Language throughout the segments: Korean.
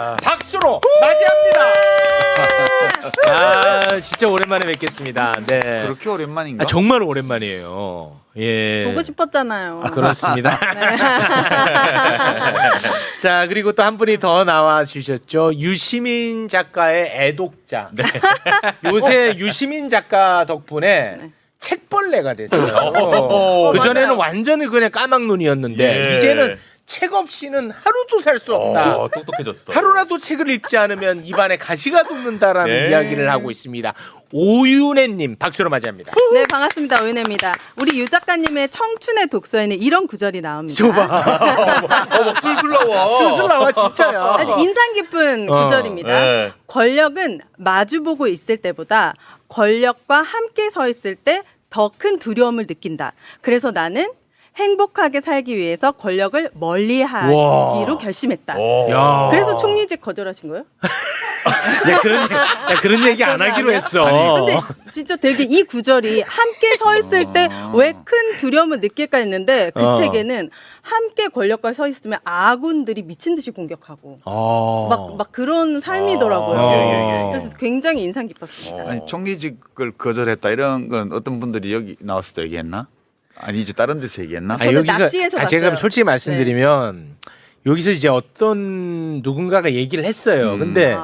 자, 박수로 맞이합니다. 아, 진짜 오랜만에 뵙겠습니다. 네. 그렇게 오랜만인가? 아, 정말 오랜만이에요. 예. 보고 싶었잖아요. 그렇습니다. 네. 자, 그리고 또 한 분이 더 나와 주셨죠. 유시민 작가의 애독자. 네. 요새 유시민 작가 덕분에 네. 책벌레가 됐어요. 오, 그전에는 맞아요. 완전히 그냥 까막눈이었는데 예. 이제는 책 없이는 하루도 살 수 없다. 똑똑해졌어. 하루라도 책을 읽지 않으면 입안에 가시가 돋는다라는 네. 이야기를 하고 있습니다. 오윤혜님 박수로 맞이합니다. 네, 반갑습니다. 오윤혜입니다. 우리 유 작가님의 청춘의 독서에는 이런 구절이 나옵니다. 저봐. 막 술술 나와. 술술 나와 진짜야. 아주 인상 깊은 구절입니다. 네. 권력은 마주보고 있을 때보다 권력과 함께 서 있을 때 더 큰 두려움을 느낀다. 그래서 나는 행복하게 살기 위해서 권력을 멀리하기로 와. 결심했다. 야. 그래서 총리직 거절하신 거예요? 야, 그런 얘기 안 하기로 했어. 근데 진짜 되게 이 구절이 함께 서 있을 때 왜 큰 두려움을 느낄까 했는데 그 책에는 함께 권력과 서 있으면 아군들이 미친 듯이 공격하고 막 그런 삶이더라고요. 예. 그래서 굉장히 인상 깊었습니다. 아니, 총리직을 거절했다 이런 건 어떤 분들이 여기 나왔을 때 얘기했나? 아니지 다른 데서 얘기했나? 저는 납치해서 제가 봤어요. 솔직히 말씀드리면 여기서 이제 어떤 누군가가 얘기를 했어요. 근데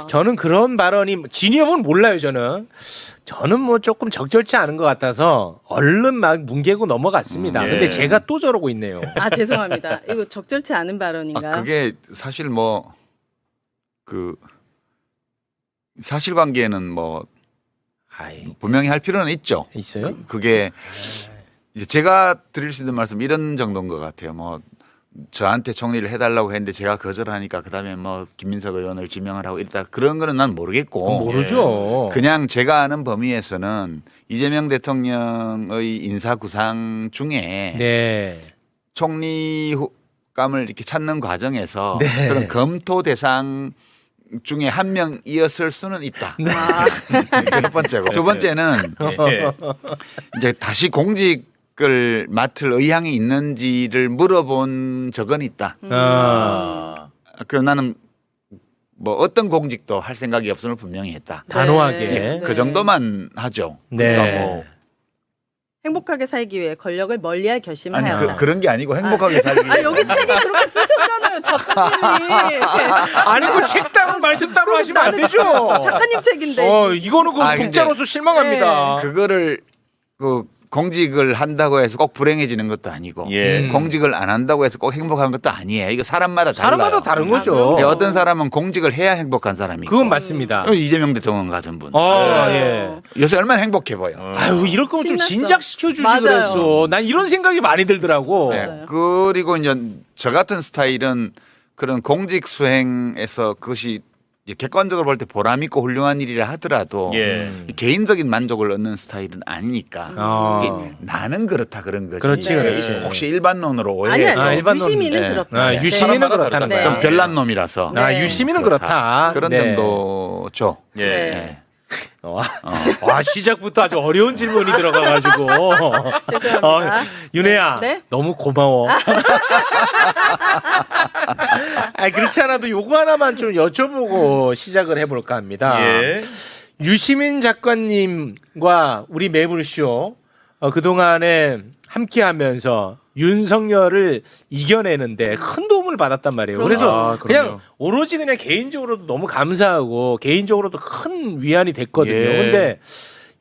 저는 그런 발언이 진위업은 몰라요. 저는 뭐 조금 적절치 않은 것 같아서 얼른 막 뭉개고 넘어갔습니다. 예. 근데 제가 또 저러고 있네요. 아 죄송합니다. 이거 적절치 않은 발언인가요? 그게 사실 뭐 그 사실관계는 뭐 아이, 분명히 할 필요는 있죠. 있어요? 그게 이제 제가 드릴 수 있는 말씀 이런 정도인 것 같아요. 뭐 저한테 총리를 해달라고 했는데 제가 거절하니까 그다음에 뭐 김민석 의원을 지명을 하고 이랬다 그런 거는 난 모르겠고 모르죠. 그냥 제가 아는 범위에서는 이재명 대통령의 인사 구상 중에 네. 총리감을 이렇게 찾는 과정에서 네. 그런 검토 대상 중에 한 명이었을 수는 있다. 네. 그게 첫 번째고 두 번째는 이제 다시 공직을 맡을 의향이 있는지를 물어본 적은 있다. 그럼 나는 뭐 어떤 공직도 할 생각이 없음을 분명히 했다. 단호하게. 네. 그 정도만 하죠. 네. 그러니까 뭐 행복하게 살기 위해 권력을 멀리할 결심을 아니 하였다. 그런 게 아니고 행복하게 살기 위해. 여기 책에 그렇게 쓰셨잖아요, 작가님이. 아니 그 책 따로 말씀 따로 하시면 안 되죠. 작가님 책인데. 이거는 그 근데 독자로서 실망합니다. 그거를 그 공직을 한다고 해서 꼭 불행해지는 것도 아니고 공직을 안 한다고 해서 꼭 행복한 것도 아니에요. 이거 사람마다 달라요. 사람마다 다른 거죠. 네, 어떤 사람은 공직을 해야 행복한 사람이 있고 그건 맞습니다. 이재명 대통령 같은 분 예. 요새 얼마나 행복해 보여. 아유 이럴 거면 좀 신났어. 진작시켜 주지 맞아요. 그랬어. 난 이런 생각이 많이 들더라고. 네. 맞아요. 그리고 이제 저 같은 스타일은 그런 공직 수행에서 그것이 이제 객관적으로 볼 때 보람 있고 훌륭한 일이라 하더라도 개인적인 만족을 얻는 스타일은 아니니까 이게 나는 그렇다 그런 거지. 그렇지, 네. 그렇지. 혹시 일반론으로 아니요, 오해해서 일반론. 유시민은 네. 그렇다. 유시민은 그렇다는 네. 거야. 좀 별난 놈이라서 네. 유시민은 그렇다. 그런 네. 정도죠. 네. 와 시작부터 아주 어려운 질문이 들어가가지고. 죄송합니다. 윤혜야, 네? 너무 고마워. 그렇지 않아도 요거 하나만 좀 여쭤보고 시작을 해볼까 합니다. 유시민 작가님과 우리 매불쇼 그동안에 함께하면서 윤석열을 이겨내는데 큰 도움을 받았단 말이에요. 그래서 그냥 오로지 그냥 개인적으로도 너무 감사하고 개인적으로도 큰 위안이 됐거든요. 근데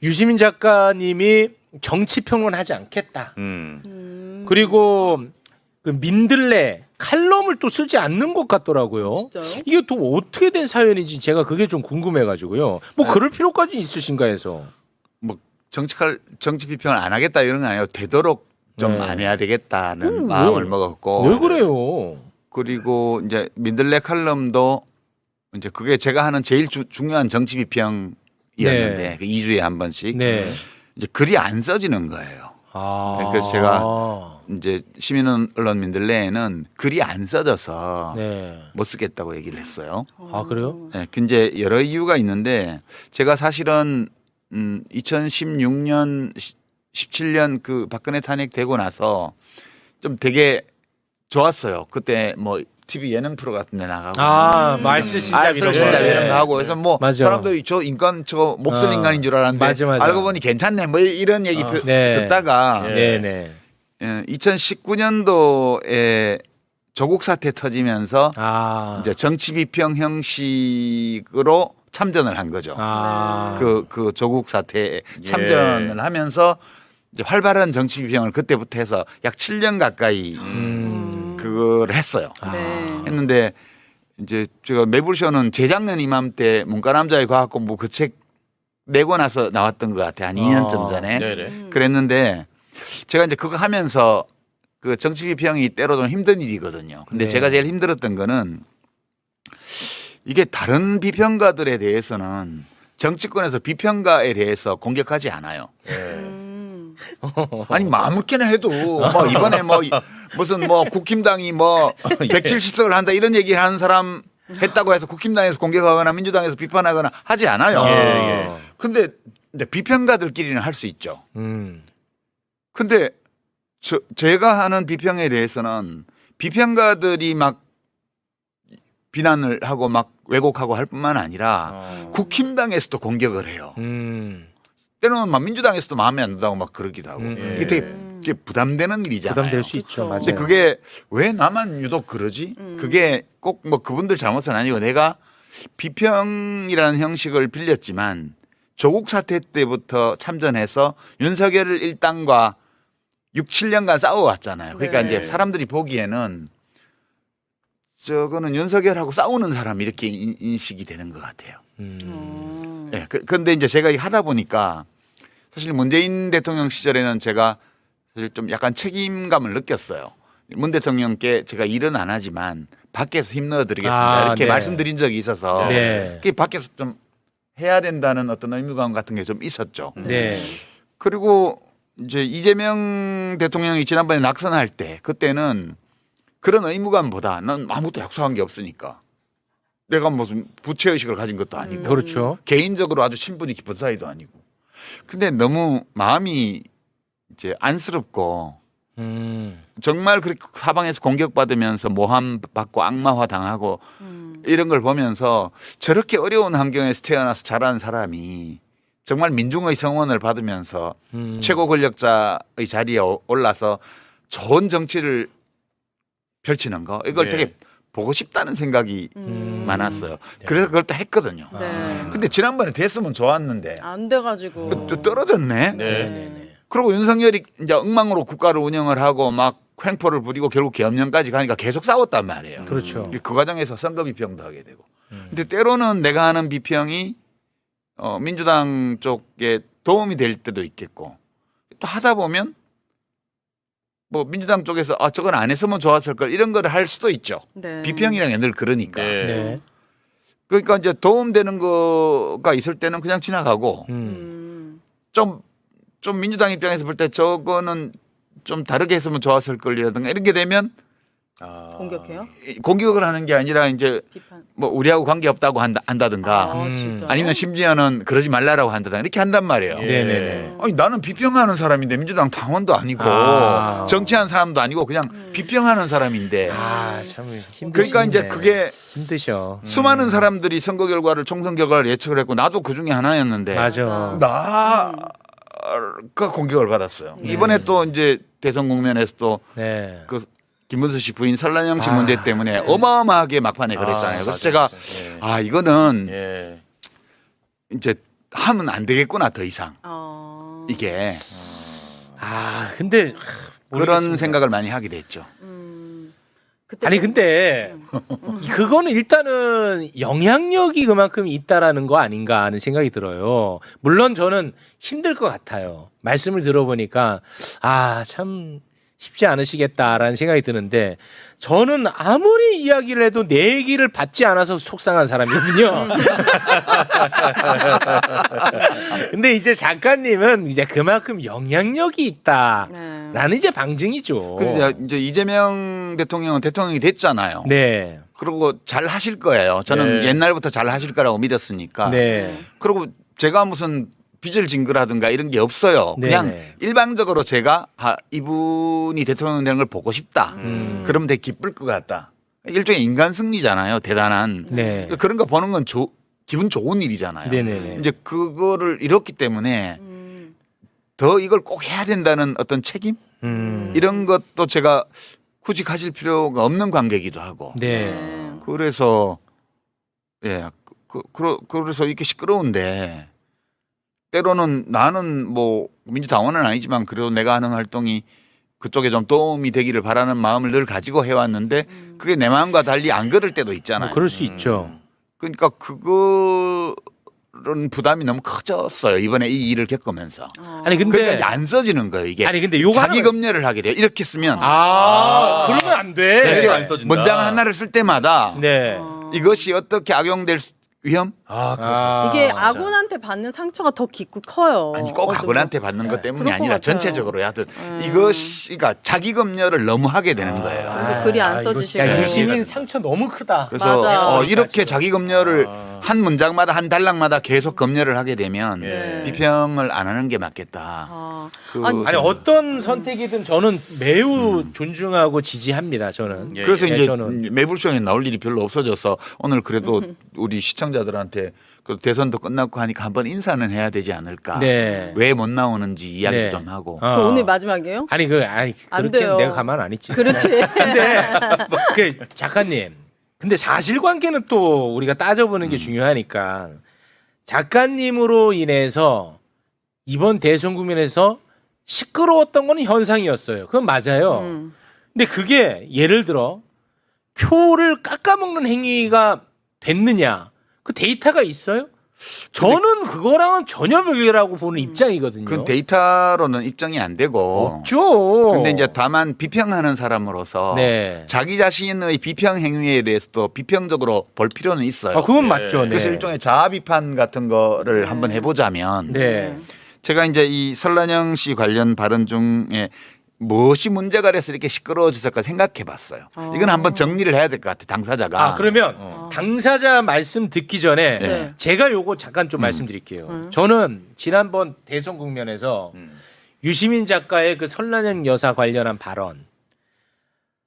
유시민 작가님이 정치평론 하지 않겠다. 그리고 그 민들레 칼럼을 또 쓰지 않는 것 같더라고요. 진짜요? 이게 또 어떻게 된 사연인지 제가 그게 좀 궁금해가지고요. 뭐 그럴 필요까지 있으신가 해서. 뭐 정치 비평을 안 하겠다 이런 건 아니에요. 되도록 좀 안 해야 되겠다는 마음을 먹었고. 왜 그래요? 그리고 이제 민들레 칼럼도 이제 그게 제가 하는 제일 중요한 정치 비평이었는데 그 2주에 한 번씩 이제 글이 안 써지는 거예요. 그래서 제가 이제 시민 언론 민들레에는 글이 안 써져서 못 쓰겠다고 얘기를 했어요. 그래요? 네, 이제 여러 이유가 있는데 제가 사실은 2016년 17년 그 박근혜 탄핵되고 나서 좀 되게 좋았어요. 그때 뭐 TV 예능 프로 같은 데 나가고 말쓸 신잡 알쓸 신잡 거. 이런 거 하고 그래서 뭐 맞아. 사람들이 저 인간 저 몹쓸 인간인 줄 알았는데 맞아. 알고 보니 괜찮네 뭐 이런 얘기 듣다가 네네. 2019년도에 조국 사태 터지면서 이제 정치 비평 형식으로 참전을 한 거죠. 그 조국 사태에 참전을 하면서 이제 활발한 정치 비평을 그때부터 해서 약 7년 가까이 그걸 했어요. 했는데 이제 제가 매불쇼는 재작년 이맘때 문과남자의 과학공부 그 책 내고 나서 나왔던 것 같아요. 한 2년쯤 전에. 그랬는데 제가 이제 그거 하면서 그 정치 비평이 때로 좀 힘든 일이거든요. 근데 제가 제일 힘들었던 거는 이게 다른 비평가들에 대해서는 정치권에서 비평가에 대해서 공격하지 않아요. 아니 뭐 아무렇게나 해도 뭐 이번에 뭐 무슨 뭐 국힘당이 뭐 170석을 한다 이런 얘기를 하는 사람 했다고 해서 국힘당에서 공격하거나 민주당에서 비판하거나 하지 않아요. 근데 이제 비평가들끼리는 할 수 있죠. 근데 제가 하는 비평에 대해서는 비평가들이 막 비난을 하고 막 왜곡하고 할 뿐만 아니라 국힘당에서도 공격을 해요. 때로는 막 민주당에서도 마음에 안 든다고 막 그러기도 하고 이게 되게 부담되는 일이잖아요. 부담될 수 있죠. 맞아요. 근데 그게 왜 나만 유독 그러지? 그게 꼭 뭐 그분들 잘못은 아니고 내가 비평이라는 형식을 빌렸지만 조국 사태 때부터 참전해서 윤석열 일당과 6, 7년간 싸워왔잖아요. 그러니까 이제 사람들이 보기에는 저거는 윤석열하고 싸우는 사람 이렇게 인식이 되는 것 같아요. 네, 그런데 이제 제가 하다 보니까 사실 문재인 대통령 시절에는 제가 사실 좀 약간 책임감을 느꼈어요. 문 대통령께 제가 일은 안 하지만 밖에서 힘넣어드리겠습니다. 이렇게 말씀드린 적이 있어서 그게 밖에서 좀 해야 된다는 어떤 의무감 같은 게 좀 있었죠. 그리고 이제 이재명 대통령이 지난번에 낙선할 때 그때는 그런 의무감보다 난 아무것도 약속한 게 없으니까 내가 무슨 부채의식을 가진 것도 아니고 그렇죠. 개인적으로 아주 친분이 깊은 사이도 아니고 근데 너무 마음이 이제 안쓰럽고 정말 그렇게 사방에서 공격받으면서 모함 받고 악마화 당하고 이런 걸 보면서 저렇게 어려운 환경에서 태어나서 자란 사람이 정말 민중의 성원을 받으면서 최고 권력자의 자리에 올라서 좋은 정치를 펼치는 거 이걸 되게 보고 싶다는 생각이 많았어요. 그래서 그걸 또 했거든요. 근데 지난번에 됐으면 좋았는데 안 돼가지고 또 떨어졌네. 그리고 윤석열이 이제 엉망으로 국가를 운영을 하고 막 횡포를 부리고 결국 계엄령까지 가니까 계속 싸웠단 말이에요. 그렇죠. 그 과정에서 선거 비평도 하게 되고. 근데 때로는 내가 하는 비평이 민주당 쪽에 도움이 될 때도 있겠고 또 하다 보면 뭐 민주당 쪽에서 저건 안 했으면 좋았을 걸 이런 거를 할 수도 있죠. 비평이란 게 늘 그러니까. 그러니까 이제 도움되는 거가 있을 때는 그냥 지나가고 좀 민주당 입장에서 볼 때 저거는 좀 다르게 했으면 좋았을 걸이라든가 이런 게 되면 공격해요? 공격을 하는 게 아니라 이제 비판. 뭐 우리하고 관계 없다고 한다든가 진짜요? 아니면 심지어는 그러지 말라라고 한다든가 이렇게 한단 말이에요. 네네네. 아니 나는 비평하는 사람인데 민주당 당원도 아니고 정치하는 사람도 아니고 그냥 비평하는 사람인데 참 힘드시네. 그러니까 이제 그게 힘드셔. 수많은 사람들이 선거 결과를 총선 결과를 예측을 했고 나도 그 중에 하나였는데 맞아. 나가 공격을 받았어요. 이번에 또 이제 대선 국면에서 또 그 김문수 씨 부인 설란영 씨 문제 때문에 어마어마하게 막판에 그랬잖아요. 그래서 제가 이거는 이제 하면 안 되겠구나 더 이상 이게 근데 그런 모르겠습니다. 생각을 많이 하게 됐죠. 아니 근데 그거는 일단은 영향력이 그만큼 있다라는 거 아닌가 하는 생각이 들어요. 물론 저는 힘들 것 같아요. 말씀을 들어보니까 참 쉽지 않으시겠다라는 생각이 드는데 저는 아무리 이야기를 해도 내 얘기를 받지 않아서 속상한 사람이거든요. 근데 이제 작가님은 이제 그만큼 영향력이 있다라는 이제 방증이죠. 그래서 이제 이재명 대통령은 대통령이 됐잖아요. 네. 그리고 잘 하실 거예요. 저는 옛날부터 잘 하실 거라고 믿었으니까. 그리고 제가 무슨 빚을 진 거라든가 이런 게 없어요. 그냥 일방적으로 제가 이분이 대통령 되는 걸 보고 싶다. 그러면 되게 기쁠 것 같다. 일종의 인간 승리잖아요. 대단한. 네. 그런 거 보는 건 기분 좋은 일이잖아요. 네네네. 이제 그거를 잃었기 때문에 더 이걸 꼭 해야 된다는 어떤 책임 이런 것도 제가 굳이 가질 필요가 없는 관계이기도 하고. 네. 그래서 예, 그래서 이렇게 시끄러운데 때로는 나는 뭐 민주당원은 아니지만 그래도 내가 하는 활동이 그쪽에 좀 도움이 되기를 바라는 마음을 늘 가지고 해왔는데 그게 내 마음과 달리 안 그럴 때도 있잖아요. 뭐 그럴 수 있죠. 그러니까 그거는 부담이 너무 커졌어요. 이번에 이 일을 겪으면서. 아니 근데 그러니까 이제 안 써지는 거예요. 이게 아니 근데 요거 자기 하나는- 검열을 하게 돼요. 이렇게 쓰면 그러면 안 돼. 이게 안 써진다. 문장 하나를 쓸 때마다 네. 이것이 어떻게 악용될 위험? 이게 아군한테 받는 상처가 더 깊고 커요. 아니 꼭 어쩌면. 아군한테 받는 것 때문이 그럴 것 아니라 같아요. 전체적으로 하든 이것이 그러니까 자기 검열을 너무 하게 되는 거예요. 그래서 글이 안 이거 써지시고. 진짜 유시민 상처 너무 크다. 그래서 맞아. 이렇게 자기 검열을 한 문장마다 한 단락마다 계속 검열을 하게 되면 네. 비평을 안 하는 게 맞겠다. 아니 어떤 선택이든 저는 매우 존중하고 지지합니다. 저는. 그래서 예, 이제 저는. 매불쇼에 나올 일이 별로 없어져서 오늘 그래도 우리 시청자들한테 그 대선도 끝났고 하니까 한번 인사는 해야 되지 않을까. 네. 왜 못 나오는지 이야기 네. 좀 하고. 그럼 오늘 마지막이에요? 아니 안 그렇게 돼요. 내가 가만 안 있지. 그렇지. 근데 그 작가님. 근데 사실관계는 또 우리가 따져보는 게 중요하니까 작가님으로 인해서 이번 대선 국면에서 시끄러웠던 건 현상이었어요. 그건 맞아요. 근데 그게 예를 들어 표를 깎아먹는 행위가 됐느냐? 그 데이터가 있어요? 저는 그거랑은 전혀 별개라고 보는 입장이거든요. 그 데이터로는 입증이 안 되고. 없죠. 근데 이제 다만 비평하는 사람으로서 네. 자기 자신의 비평 행위에 대해서도 비평적으로 볼 필요는 있어요. 그건 맞죠. 네. 그래서 일종의 자아 비판 같은 거를 한번 해보자면 네. 제가 이제 이 설란영 씨 관련 발언 중에 무엇이 문제가 돼서 이렇게 시끄러워졌을까 생각해봤어요. 이건 한번 정리를 해야 될 것 같아 당사자가. 그러면 당사자 말씀 듣기 전에 네. 제가 요거 잠깐 좀 말씀드릴게요. 저는 지난번 대선 국면에서 유시민 작가의 그 설란영 여사 관련한 발언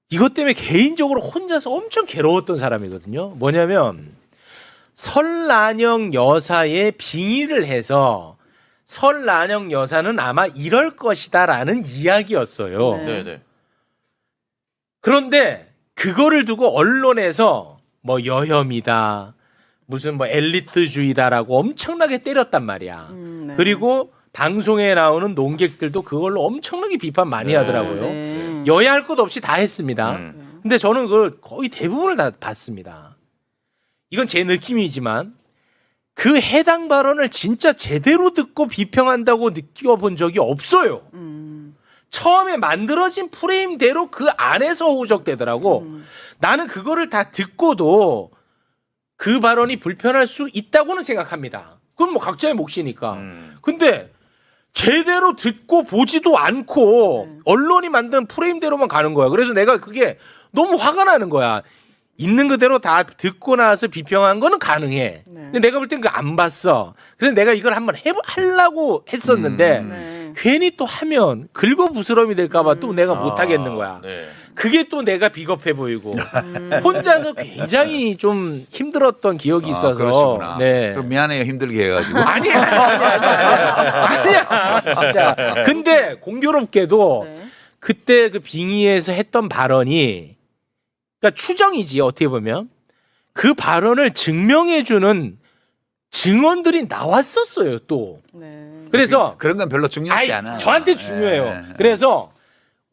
이것 때문에 개인적으로 혼자서 엄청 괴로웠던 사람이거든요. 뭐냐면 설란영 여사의 빙의를 해서 설란영 여사는 아마 이럴 것이다라는 이야기였어요. 네. 그런데 그거를 두고 언론에서 뭐 여혐이다, 무슨 뭐 엘리트주의다라고 엄청나게 때렸단 말이야. 네. 그리고 방송에 나오는 논객들도 그걸로 엄청나게 비판 많이 하더라고요. 네. 여야 할 것 없이 다 했습니다. 근데 저는 그걸 거의 대부분을 다 봤습니다. 이건 제 느낌이지만 그 해당 발언을 진짜 제대로 듣고 비평한다고 느껴본 적이 없어요. 처음에 만들어진 프레임대로 그 안에서 후적되더라고. 나는 그거를 다 듣고도 그 발언이 불편할 수 있다고는 생각합니다. 그건 뭐 각자의 몫이니까. 근데 제대로 듣고 보지도 않고 언론이 만든 프레임대로만 가는 거야. 그래서 내가 그게 너무 화가 나는 거야. 있는 그대로 다 듣고 나서 비평한 거는 가능해. 근데 내가 볼 땐 그거 안 봤어. 그래서 내가 이걸 한번 하려고 했었는데 괜히 또 하면 긁어부스럼이 될까봐 또 내가 못 하겠는 거야. 그게 또 내가 비겁해 보이고 혼자서 굉장히 좀 힘들었던 기억이 있어서. 그러시구나. 네. 그럼 미안해요 힘들게 해가지고. 아니야. 진짜. 근데 공교롭게도 네. 그때 그 빙의에서 했던 발언이 그러니까 추정이지 어떻게 보면 그 발언을 증명해주는 증언들이 나왔었어요 또. 네. 그래서 그런 건 별로 중요하지 아이, 않아요. 저한테 중요해요. 예. 그래서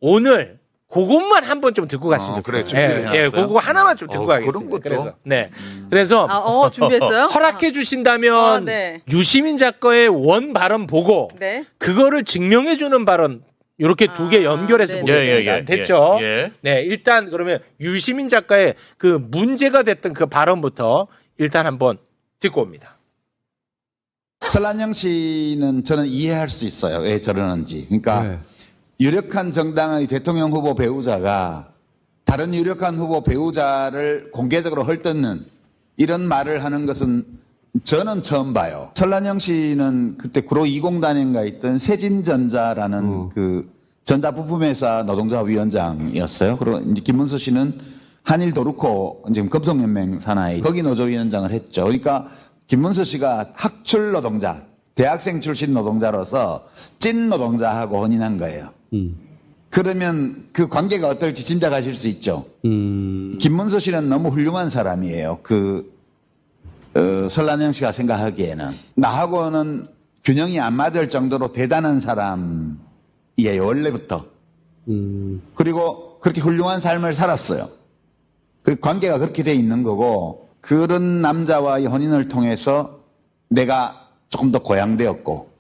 오늘 그것만 한번 좀 듣고 갔으면 그래, 좋겠어요. 준비를 예, 해놨어요? 그거 하나만 좀 듣고 그런 가겠습니다. 것도? 그래서 네, 그래서 준비했어요? 허락해 주신다면 네. 유시민 작가의 원 발언 보고 네. 그거를 증명해 주는 발언 이렇게 두 개 연결해서 네네. 보겠습니다. 됐죠? 예. 네, 일단 그러면 유시민 작가의 그 문제가 됐던 그 발언부터 일단 한번 듣고 옵니다. 설란영 씨는 저는 이해할 수 있어요. 왜 저러는지. 그러니까 유력한 정당의 대통령 후보 배우자가 다른 유력한 후보 배우자를 공개적으로 헐뜯는 이런 말을 하는 것은 저는 처음 봐요. 설란영 씨는 그때 구로 20단인가 있던 세진전자라는 그 전자부품회사 노동자 위원장이었어요. 그리고 이제 김문수 씨는 한일 도르코 지금 금속연맹 산하에 거기 노조위원장을 했죠. 그러니까 김문수 씨가 학출 노동자, 대학생 출신 노동자로서 찐 노동자하고 혼인한 거예요. 그러면 그 관계가 어떨지 짐작하실 수 있죠. 김문수 씨는 너무 훌륭한 사람이에요. 설란영 씨가 생각하기에는 나하고는 균형이 안 맞을 정도로 대단한 사람이에요. 원래부터. 그리고 그렇게 훌륭한 삶을 살았어요. 그 관계가 그렇게 돼 있는 거고 그런 남자와의 혼인을 통해서 내가 조금 더 고양되었고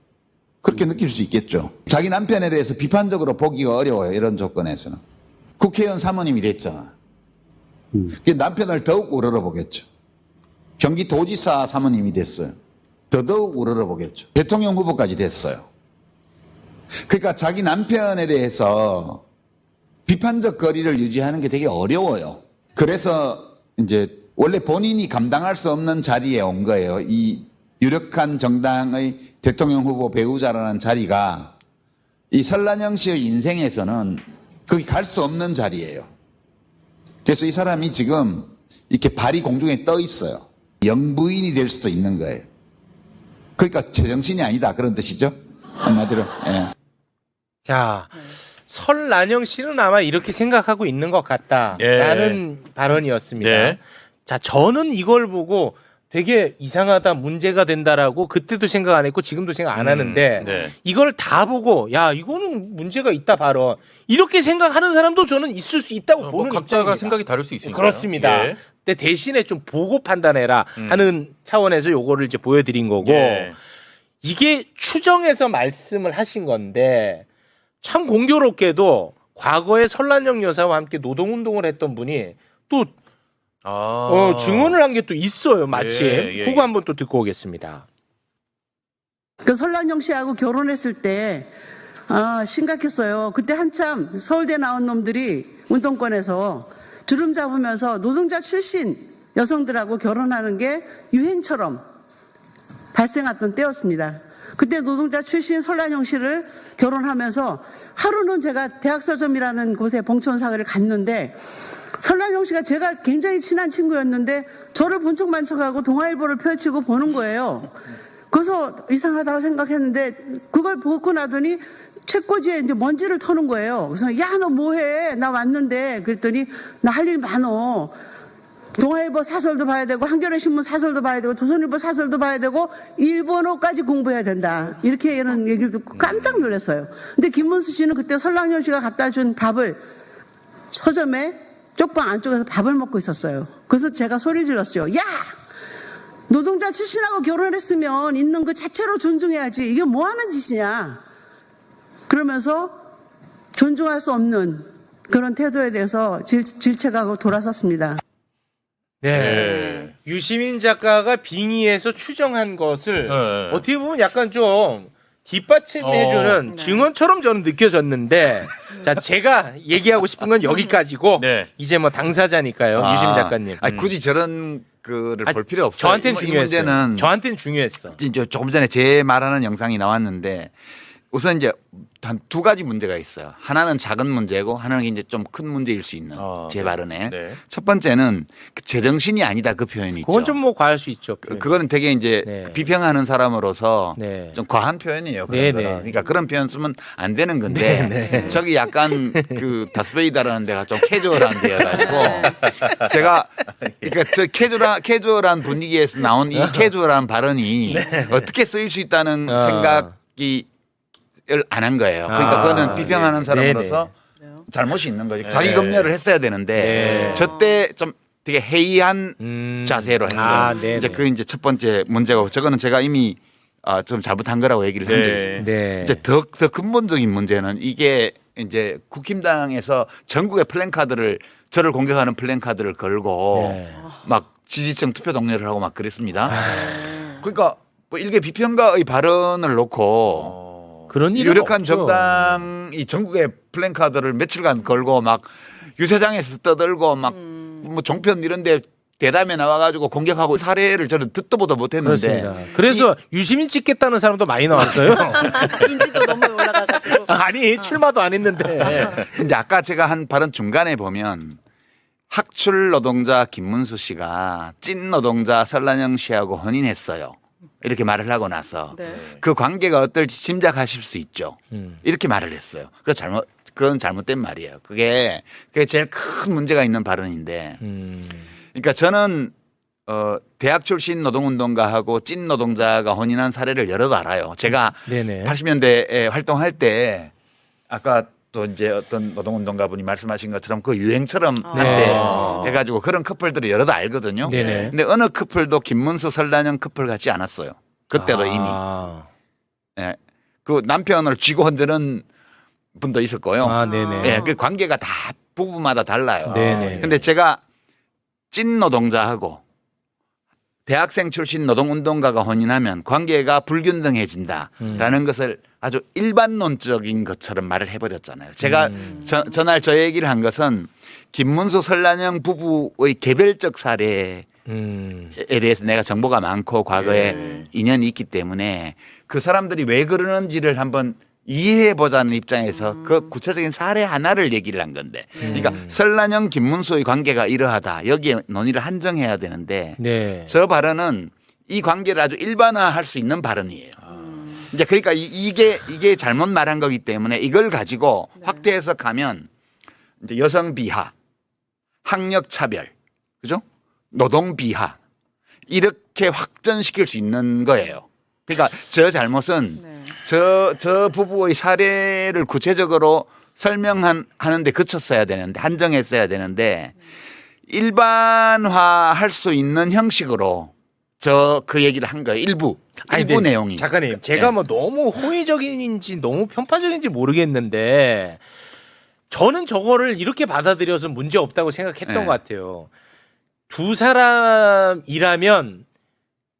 그렇게 느낄 수 있겠죠. 자기 남편에 대해서 비판적으로 보기가 어려워요. 이런 조건에서는. 국회의원 사모님이 됐잖아. 남편을 더욱 우러러보겠죠. 경기도지사 사모님이 됐어요. 더더욱 우러러보겠죠. 대통령 후보까지 됐어요. 그러니까 자기 남편에 대해서 비판적 거리를 유지하는 게 되게 어려워요. 그래서 이제 원래 본인이 감당할 수 없는 자리에 온 거예요. 이 유력한 정당의 대통령 후보 배우자라는 자리가 이 설란영 씨의 인생에서는 거기 갈 수 없는 자리예요. 그래서 이 사람이 지금 이렇게 발이 공중에 떠 있어요. 영부인이 될 수도 있는 거예요. 그러니까 제정신이 아니다 그런 뜻이죠. 한마디로. 예. 자, 설란영 씨는 아마 이렇게 생각하고 있는 것 같다라는 발언이었습니다. 예. 자, 저는 이걸 보고 되게 이상하다, 문제가 된다라고 그때도 생각 안 했고 지금도 생각 안 하는데 네. 이걸 다 보고 야, 이거는 문제가 있다 발언 이렇게 생각하는 사람도 저는 있을 수 있다고 보는 각자가 입장입니다. 생각이 다를 수 있으니까. 그렇습니다. 예. 근데 대신에 좀 보고 판단해라 하는 차원에서 요거를 이제 보여드린 거고 예. 이게 추정해서 말씀을 하신 건데 참 공교롭게도 과거에 설란영 여사와 함께 노동운동을 했던 분이 또 증언을 한 게 또 있어요. 마침 예. 그거 한번 또 듣고 오겠습니다. 그 설란영 씨하고 결혼했을 때 심각했어요. 그때 한참 서울대 나온 놈들이 운동권에서 주름 잡으면서 노동자 출신 여성들하고 결혼하는 게 유행처럼 발생했던 때였습니다. 그때 노동자 출신 설란영 씨를 결혼하면서 하루는 제가 대학서점이라는 곳에 봉천사회를 갔는데 설란영 씨가 제가 굉장히 친한 친구였는데 저를 본 척만 척하고 동아일보를 펼치고 보는 거예요. 그래서 이상하다고 생각했는데 그걸 보고 나더니 책꽂이에 이제 먼지를 터는 거예요. 그래서 야, 너 뭐해? 나 왔는데. 그랬더니 나 할 일 많어. 동아일보 사설도 봐야 되고 한겨레 신문 사설도 봐야 되고 조선일보 사설도 봐야 되고 일본어까지 공부해야 된다. 이렇게 이런 얘기를 듣고 깜짝 놀랐어요. 근데 김문수 씨는 그때 설랑영 씨가 갖다 준 밥을 서점에 쪽방 안쪽에서 밥을 먹고 있었어요. 그래서 제가 소리 질렀어요. 야! 노동자 출신하고 결혼했으면 있는 그 자체로 존중해야지. 이게 뭐 하는 짓이냐. 그러면서 존중할 수 없는 그런 태도에 대해서 질책하고 돌아섰습니다. 네. 유시민 작가가 빙의해서 추정한 것을 어떻게 보면 약간 좀 뒷받침해주는 증언처럼 저는 느껴졌는데 자, 제가 얘기하고 싶은 건 여기까지고 이제 뭐 당사자니까요. 유시민 작가님. 굳이 저런 거를 볼 필요 없어요. 저한테는 중요했어요. 문제는 저한테는 중요했어. 이제 조금 전에 제 말하는 영상이 나왔는데 우선 이제 한 두 가지 문제가 있어요. 하나는 작은 문제고 하나는 이제 좀 큰 문제일 수 있는 제 발언에. 첫 번째는 그 제정신이 아니다 그 표현이 있죠. 그건 좀 뭐 과할 수 있죠. 그거는 되게 이제 비평하는 사람으로서 좀 과한 표현이에요. 그런 거는. 그러니까 그런 표현 쓰면 안 되는 건데 저기 약간 그 다스베이다라는 데가 좀 캐주얼한 데여가지고 제가 그러니까 저 캐주얼한 분위기에서 나온 이 캐주얼한 발언이 어떻게 쓰일 수 있다는 생각이 안 한 거예요. 그러니까 그거는 비평하는 사람으로서 잘못이 있는 거죠. 자기 검열을 했어야 되는데 저때 좀 되게 해이한 자세로 했어요. 이제 그 이제 첫 번째 문제고 저거는 제가 이미 좀 잘못한 거라고 얘기를 한 적이 있어요. 이제 더 근본적인 문제는 이게 이제 국힘당에서 전국의 플랜카드를 저를 공격하는 플랜카드를 걸고 막 지지층 투표 동료를 하고 막 그랬습니다. 그러니까 뭐 일개 비평가의 발언을 놓고 그런 일은 유력한 없죠. 정당이 전국의 플랜카드를 며칠간 걸고 막 유세장에서 떠들고 막 뭐 종편 이런데 대담에 나와가지고 공격하고 사례를 저는 듣도 보도 못했는데. 그렇습니다. 그래서 유시민 찍겠다는 사람도 많이 나왔어요. 인지도 너무 올라가가지고. 아니 출마도 안 했는데. 이제 아까 제가 한 발언 중간에 보면 학출 노동자 김문수 씨가 찐 노동자 설란영 씨하고 혼인했어요. 이렇게 말을 하고 나서 네. 그 관계가 어떨지 짐작하실 수 있죠. 이렇게 말을 했어요. 그건 잘못된 말이에요. 그게 제일 큰 문제가 있는 발언인데. 그러니까 저는 대학 출신 노동운동가하고 찐 노동자가 혼인한 사례를 여러 알아요. 제가 네네. 80년대에 활동할 때 아까 또 이제 어떤 노동운동가 분이 말씀하신 것처럼 그 유행처럼 한때 해가지고 그런 커플들을 여러 알거든요. 네네. 근데 어느 커플도 김문수 설란영 커플 같지 않았어요. 그때도 이미. 예. 그 남편을 쥐고 흔드는 분도 있을 거예요. 네네. 예, 그 관계가 다 부부마다 달라요. 네네. 근데 제가 찐 노동자하고 대학생 출신 노동운동가가 혼인하면 관계가 불균등해진다라는 것을 아주 일반론적인 것처럼 말을 해버렸잖아요. 제가 전날 저 얘기를 한 것은 김문수 설란영 부부의 개별적 사례에 대해서 내가 정보가 많고 과거에 인연이 있기 때문에 그 사람들이 왜 그러는지를 한번 이해해 보자는 입장에서 그 구체적인 사례 하나를 얘기를 한 건데, 그러니까 설란영 김문수의 관계가 이러하다 여기에 논의를 한정해야 되는데 네. 저 발언은 이 관계를 아주 일반화할 수 있는 발언이에요. 이제 그러니까 이게 잘못 말한 거기 때문에 이걸 가지고 확대 해석하면 이제 여성 비하, 학력 차별, 그죠? 노동 비하 이렇게 확전시킬 수 있는 거예요. 그러니까 저 잘못은 저 부부의 사례를 구체적으로 설명하는데 그쳤어야 되는데 한정했어야 되는데 일반화할 수 있는 형식으로 그 얘기를 한 거예요. 일부 내용이. 작가님, 제가 뭐 너무 호의적인지 너무 편파적인지 모르겠는데 저는 저거를 이렇게 받아들여서 문제 없다고 생각했던 것 같아요. 두 사람이라면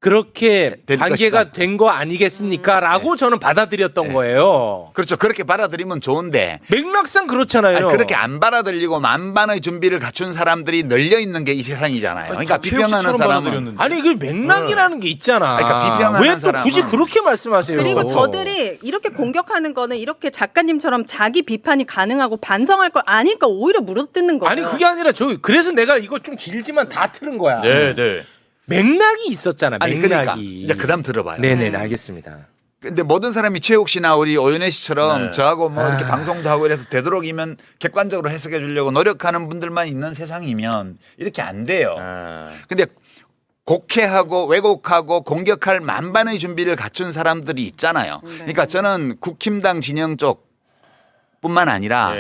그렇게 될 관계가 것이다. 된 거 아니겠습니까? 라고 저는 받아들였던 거예요. 그렇죠. 그렇게 받아들이면 좋은데 맥락상 그렇잖아요. 아니, 그렇게 안 받아들이고 만반의 준비를 갖춘 사람들이 널려 있는 게 이 세상이잖아요. 그러니까 비평하는 사람은 아니 그 맥락이라는 게 있잖아. 그러니까 비평하는 왜 또 굳이 사람은 그렇게 말씀하세요? 그리고 저들이 이렇게 공격하는 거는 이렇게 작가님처럼 자기 비판이 가능하고 반성할 걸 아니까 오히려 물어뜯는 거예요. 아니 그게 아니라 그래서 내가 이거 좀 길지만 다 틀은 거야. 네. 맥락이 있었잖아. 아니 맥락이. 그러니까 이제 그다음 들어봐요. 네네 알겠습니다. 근데 모든 사람이 최욱 씨나 우리 오윤혜 씨처럼 저하고 뭐 이렇게 아. 방송도 하고 이래서 되도록이면 객관적으로 해석해 주려고 노력하는 분들만 있는 세상이면 이렇게 안 돼요. 근데 곡해하고 왜곡하고 공격할 만반의 준비를 갖춘 사람들이 있잖아요. 그러니까 저는 국힘당 진영 쪽뿐만 아니라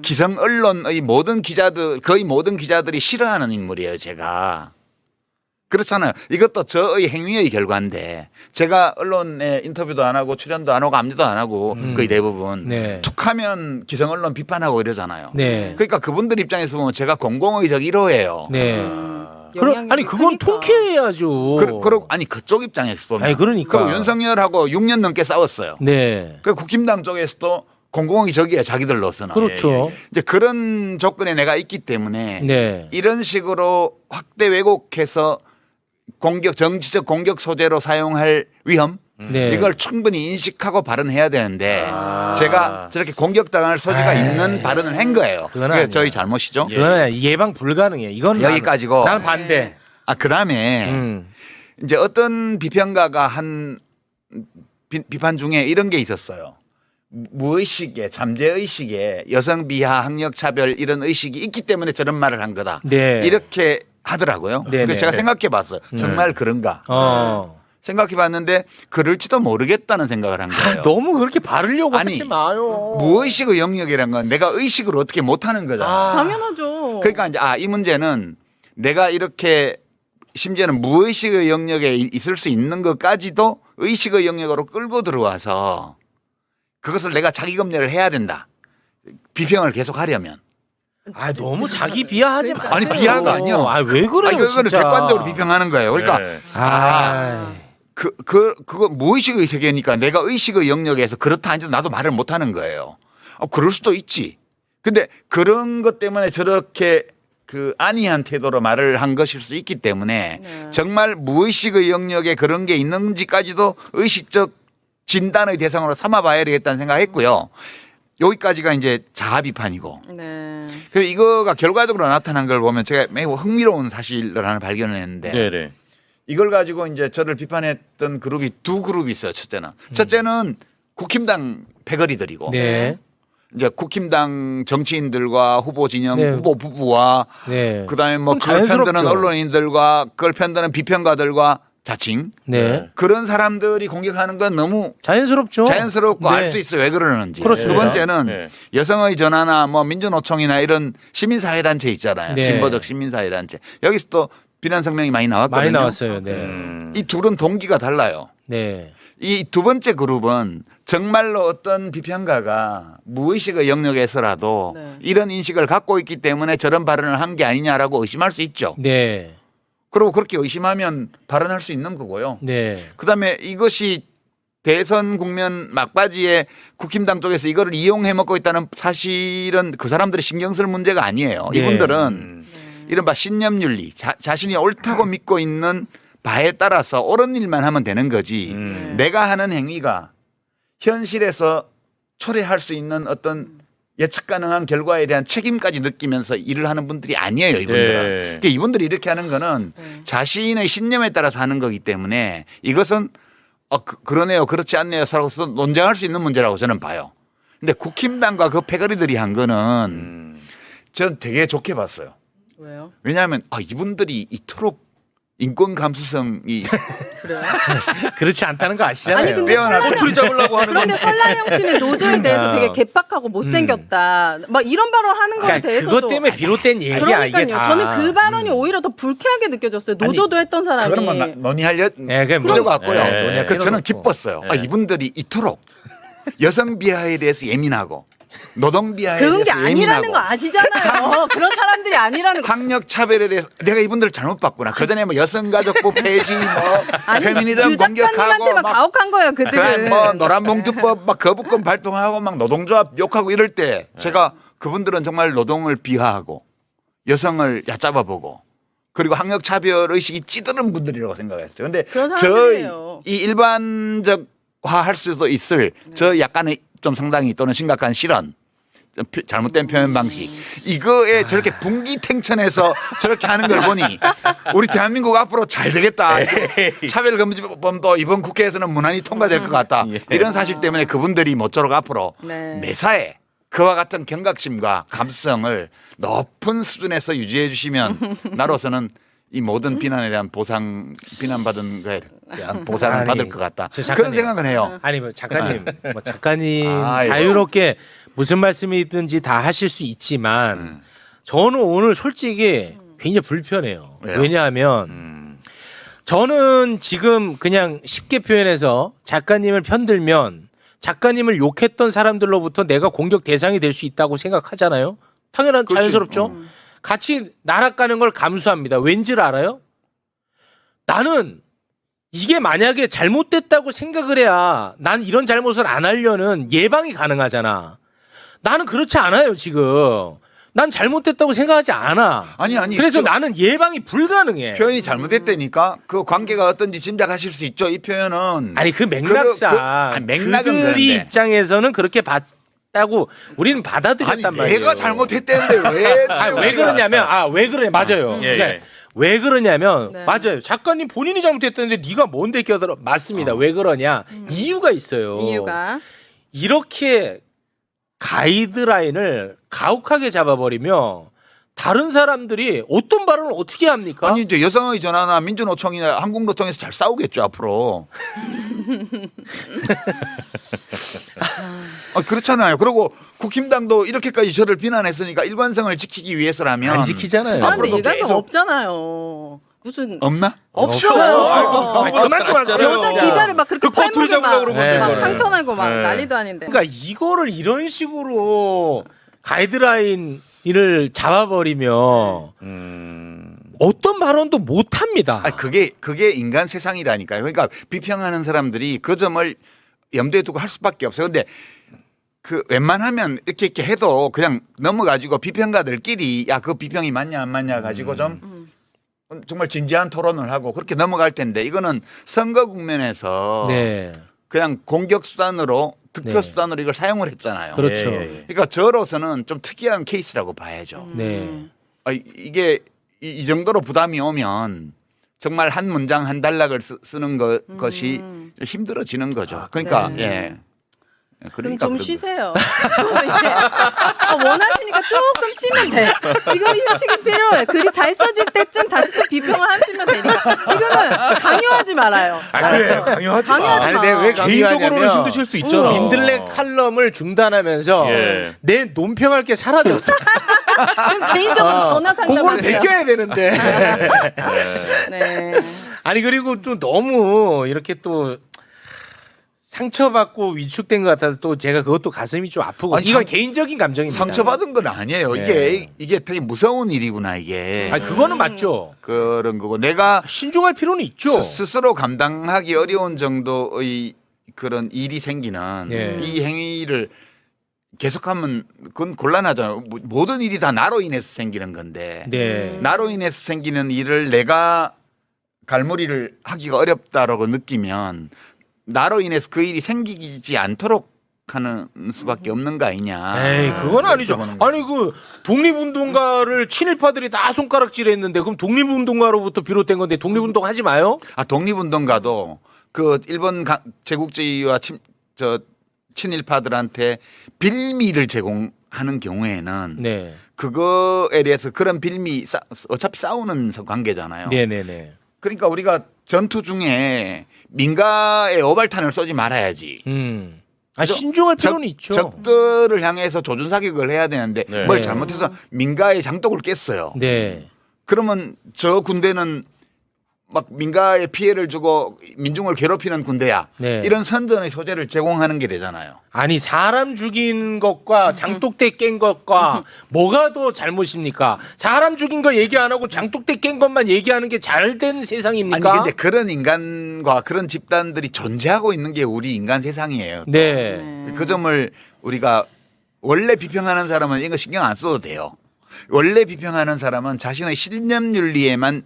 기성 언론의 거의 모든 기자들이 싫어하는 인물이에요, 제가. 그렇잖아요. 이것도 저의 행위의 결과인데 제가 언론에 인터뷰도 안 하고 출연도 안 하고 압류도 안 하고 거의 대부분 툭하면 기성 언론 비판하고 이러잖아요. 네. 그러니까 그분들 입장에서 보면 제가 공공의적 1호예요. 네. 아니 그건 통쾌해야죠. 아니 그쪽 입장에서 보면. 아니 그러니까. 그리고 윤석열하고 6년 넘게 싸웠어요. 네. 그 국힘당 쪽에서도 공공의적이에요, 자기들로서는. 그렇죠. 이제 그런 조건에 내가 있기 때문에 네. 이런 식으로 확대 왜곡해서 정치적 공격 소재로 사용할 위험 네. 이걸 충분히 인식하고 발언해야 되는데 제가 저렇게 공격당할 소지가 있는 발언을 한 거예요. 그건 그게 아니야. 저희 잘못이죠. 그건 예방 불가능해. 이건 여기까지고. 나는 반대. 그다음에 이제 어떤 비평가가 한 비판 중에 이런 게 있었어요. 무의식에 잠재의식에 여성 비하 학력 차별 이런 의식이 있기 때문에 저런 말을 한 거다. 네. 이렇게 하더라고요. 네네. 그래서 제가 생각해 봤어요. 정말 그런가? 생각해 봤는데 그럴지도 모르겠다는 생각을 한 거예요. 너무 그렇게 바르려고 아니, 하지 마요. 무의식의 영역이란 건 내가 의식을 어떻게 못하는 거잖아. 당연하죠. 그러니까 이제 이 문제는 내가 이렇게 심지어는 무의식의 영역에 있을 수 있는 것까지도 의식의 영역으로 끌고 들어와서 그것을 내가 자기 검열을 해야 된다. 비평을 계속 하려면. 너무 자기 비하하지 마. 아니 비하가 아니요. 왜 그래요? 이거는 진짜. 객관적으로 비평하는 거예요. 그러니까 그거 무의식의 세계니까 내가 의식의 영역에서 그렇다 아니다 나도 말을 못 하는 거예요. 그럴 수도 있지. 근데 그런 것 때문에 저렇게 안이한 태도로 말을 한 것일 수 있기 때문에 정말 무의식의 영역에 그런 게 있는지까지도 의식적 진단의 대상으로 삼아봐야 되겠다는 생각했고요. 여기까지가 이제 자아 비판이고. 네. 그래서 이거가 결과적으로 나타난 걸 보면 제가 매우 흥미로운 사실을 하나 발견을 했는데 네네. 이걸 가지고 이제 저를 비판했던 그룹이 두 그룹이 있어요. 첫째는 국힘당 패거리들이고 네. 이제 국힘당 정치인들과 후보 진영 네. 후보 부부와 네. 그다음에 뭐 그건 그걸 편드는 자연스럽죠. 언론인들과 그걸 편드는 비평가들과 자칭 네. 그런 사람들이 공격하는 건 너무 자연스럽죠. 자연스럽고 네. 알 수 있어 왜 그러는지. 그렇습니다. 두 번째는 네. 여성의 전화나 뭐 민주노총이나 이런 시민사회단체 있잖아요. 네. 진보적 시민사회단체. 여기서 또 비난 성명이 많이 나왔거든요. 많이 나왔어요. 네. 이 둘은 동기가 달라요. 네. 이 두 번째 그룹은 정말로 어떤 비평가가 무의식의 영역에서라도 네. 이런 인식을 갖고 있기 때문에 저런 발언을 한 게 아니냐라고 의심할 수 있죠. 네. 그리고 그렇게 의심하면 발언할 수 있는 거고요. 네. 그다음에 이것이 대선 국면 막바지에 국힘당 쪽에서 이거를 이용해 먹고 있다는 사실은 그 사람들이 신경 쓸 문제가 아니에요. 네. 이분들은 이른바 신념윤리, 자신이 옳다고 믿고 있는 바에 따라서 옳은 일만 하면 되는 거지. 내가 하는 행위가 현실에서 초래할 수 있는 어떤 예측 가능한 결과에 대한 책임까지 느끼면서 일을 하는 분들이 아니에요, 이분들은. 네. 그러니까 이분들이 이렇게 하는 거는 자신의 신념에 따라서 하는 거기 때문에 이것은 그러네요, 그렇지 않네요, 서로서 논쟁할 수 있는 문제라고 저는 봐요. 근데 국힘당과 그 패거리들이 한 거는 저는 되게 좋게 봤어요. 왜요? 왜냐하면 이분들이 이토록 인권 감수성이 그래요? 그렇지 않다는 거 아시잖아요. 아니 근데 꼬투리 잡으려고 하는 그런데 설라영 씨는 노조에 대해서 어. 되게 개빡하고 못생겼다. 막 이런 발언 하는 거에 그러니까 대해서도 그것 때문에 비롯된 얘기야 그러니까요. 이게 다. 저는 그 발언이 오히려 더 불쾌하게 느껴졌어요. 노조도 했던 사람이. 그런 건 논의할 네, 그냥 필요가 없고요. 네, 논의할 그 필요가 저는 없고. 기뻤어요. 네. 이분들이 이토록 여성 비하에 대해서 예민하고 노동 비하에 그런 게 대해서 아니라는 예민하고 거 아시잖아요. 그런 사람들이 아니라는 거. 학력 차별에 대해서 내가 이분들을 잘못 봤구나. 그 전에 뭐 여성가족부 폐지, 뭐 아니, 페미니즘 유 공격하고 작가님한테만 막 가혹한 거예요. 그래, 그들은. 뭐 노란봉투법 막 거부권 발동하고 막 노동조합 욕하고 이럴 때 제가 그분들은 정말 노동을 비하하고 여성을 얕잡아보고 그리고 학력 차별 의식이 찌드는 분들이라고 생각했어요. 근데 그런 사람들이에요. 이 일반적화할 수도 있을 저 약간의 좀 상당히 또는 심각한 실언. 좀 잘못된 표현 방식 이거에 저렇게 분기탱천해서 저렇게 하는 걸 보니 우리 대한민국 앞으로 잘 되겠다. 차별금지법도 이번 국회에서는 무난히 통과될 것 같다. 이런 사실 때문에 그분들이 모쪼록 앞으로 네. 매사에 그와 같은 경각심과 감수성을 높은 수준에서 유지해 주시면 나로서는 이 모든 비난에 대한 비난받은 거에 대한 보상을 아니, 받을 것 같다. 저 작가님. 그런 생각은 해요. 아니 뭐 작가님, 뭐 작가님 아이고. 자유롭게 무슨 말씀이든지 다 하실 수 있지만 저는 오늘 솔직히 굉장히 불편해요. 왜요? 왜냐하면 저는 지금 그냥 쉽게 표현해서 작가님을 편들면 작가님을 욕했던 사람들로부터 내가 공격 대상이 될 수 있다고 생각하잖아요. 당연한 그렇지. 자연스럽죠. 같이 날아가는 걸 감수합니다. 왠지를 알아요? 나는 이게 만약에 잘못됐다고 생각을 해야 난 이런 잘못을 안 하려는 예방이 가능하잖아. 나는 그렇지 않아요, 지금. 난 잘못됐다고 생각하지 않아. 아니 그래서 저- 나는 예방이 불가능해. 표현이 잘못됐다니까 그 관계가 어떤지 짐작하실 수 있죠. 이 표현은 아니 그 맥락상 아니, 맥락은 그들이 그런데. 입장에서는 그렇게 봤다고 우리는 받아들였단 아니 말이에요. 내가 잘못했대는데 왜? 아니, 왜 그러냐면 왜 그러냐 맞아요. 예, 그러니까 예. 왜 그러냐면 네. 맞아요. 작가님 본인이 잘못했다는데 네가 뭔데 껴들어? 맞습니다. 왜 그러냐? 이유가 있어요. 이유가 이렇게 가이드라인을 가혹하게 잡아버리면 다른 사람들이 어떤 발언을 어떻게 합니까? 아니 이제 여성의 전화나 민주노총이나 한국노총에서 잘 싸우겠죠 앞으로. 그렇잖아요. 그리고 국힘당도 이렇게까지 저를 비난했으니까 일관성을 지키기 위해서라면 안 지키잖아요. 그런데 앞으로도 일관성 계속- 없잖아요. 무슨 없나? 없어요. 그만 좀 하세요. 여자 기자를 막 그렇게 그 꼬투리 팔목에 잡으려고 그런 건데, 막 그거를. 상처나고 막 네. 난리도 아닌데. 그러니까 이거를 이런 식으로 가이드라인을 잡아버리면 어떤 발언도 못 합니다. 그게 인간 세상이라니까요. 그러니까 비평하는 사람들이 그 점을 염두에 두고 할 수밖에 없어요. 근데 그 웬만하면 이렇게 해도 그냥 넘어가지고 비평가들끼리 야 그 비평이 맞냐 안 맞냐 가지고 좀 정말 진지한 토론을 하고 그렇게 넘어갈 텐데 이거는 선거 국면에서 네. 그냥 공격 수단으로 득표 네. 수단으로 이걸 사용을 했잖아요. 그렇죠. 그러니까 저로서는 좀 특이한 케이스라고 봐야죠. 네. 이게 이 정도로 부담이 오면 정말 한 문장 한 단락을 쓰는 것이 좀 힘들어지는 거죠. 그러니까 네. 예. 그럼 그러니까 좀 그런 쉬세요. 이제 원하시니까 조금 쉬면 돼. 지금 휴식이 필요해. 글이 잘 써질 때쯤 다시 또 비평을 하시면 되니까. 지금은 강요하지 말아요. 그래요. 강요하지 마. 강요하지 아니, 마. 내가 왜 개인적으로는 강요하냐면 힘드실 수 있잖아. 민들레 칼럼을 중단하면서 예. 내 논평할 게 사라졌어. 그럼 개인적으로 전화 그걸 상담하세요. 베껴야 되는데. 네. 아니 그리고 또 너무 이렇게 또 상처받고 위축된 것 같아서 또 제가 그것도 가슴이 좀 아프고 아니, 이건 개인적인 감정입니다. 상처받은 건 아니에요. 네. 이게 되게 무서운 일이구나 이게. 아니 그거는 맞죠. 그런 거고 내가 신중할 필요는 있죠. 스스로 감당하기 어려운 정도의 그런 일이 생기는 네. 이 행위를 계속하면 그건 곤란하잖아요. 모든 일이 다 나로 인해서 생기는 건데 네. 나로 인해서 생기는 일을 내가 갈무리를 하기가 어렵다라고 느끼면 나로 인해서 그 일이 생기지 않도록 하는 수밖에 없는 거 아니냐. 에이 그건 아니죠. 여쭤보는 거예요. 아니 그 독립운동가를 친일파들이 다 손가락질했는데 그럼 독립운동가로부터 비롯된 건데 독립운동 하지 마요? 독립운동가도 그 일본 제국주의와 친일파들한테 빌미를 제공하는 경우에는 네. 그거에 대해서 그런 빌미 어차피 싸우는 관계잖아요. 네네네. 그러니까 우리가 전투 중에 민가에 오발탄을 쏘지 말아야지. 아 신중할 필요는 있죠. 적들을 향해서 조준 사격을 해야 되는데 네. 뭘 잘못해서 민가의 장독을 깼어요. 네. 그러면 저 군대는 막 민가에 피해를 주고 민중을 괴롭히는 군대야. 네. 이런 선전의 소재를 제공하는 게 되잖아요. 아니 사람 죽인 것과 장독대 깬 것과 뭐가 더 잘못입니까? 사람 죽인 거 얘기 안 하고 장독대 깬 것만 얘기하는 게 잘된 세상입니까? 아니 근데 그런 인간과 그런 집단들이 존재하고 있는 게 우리 인간 세상이에요. 네. 그 점을 우리가 원래 비평하는 사람은 이거 신경 안 써도 돼요. 원래 비평하는 사람은 자신의 신념 윤리에만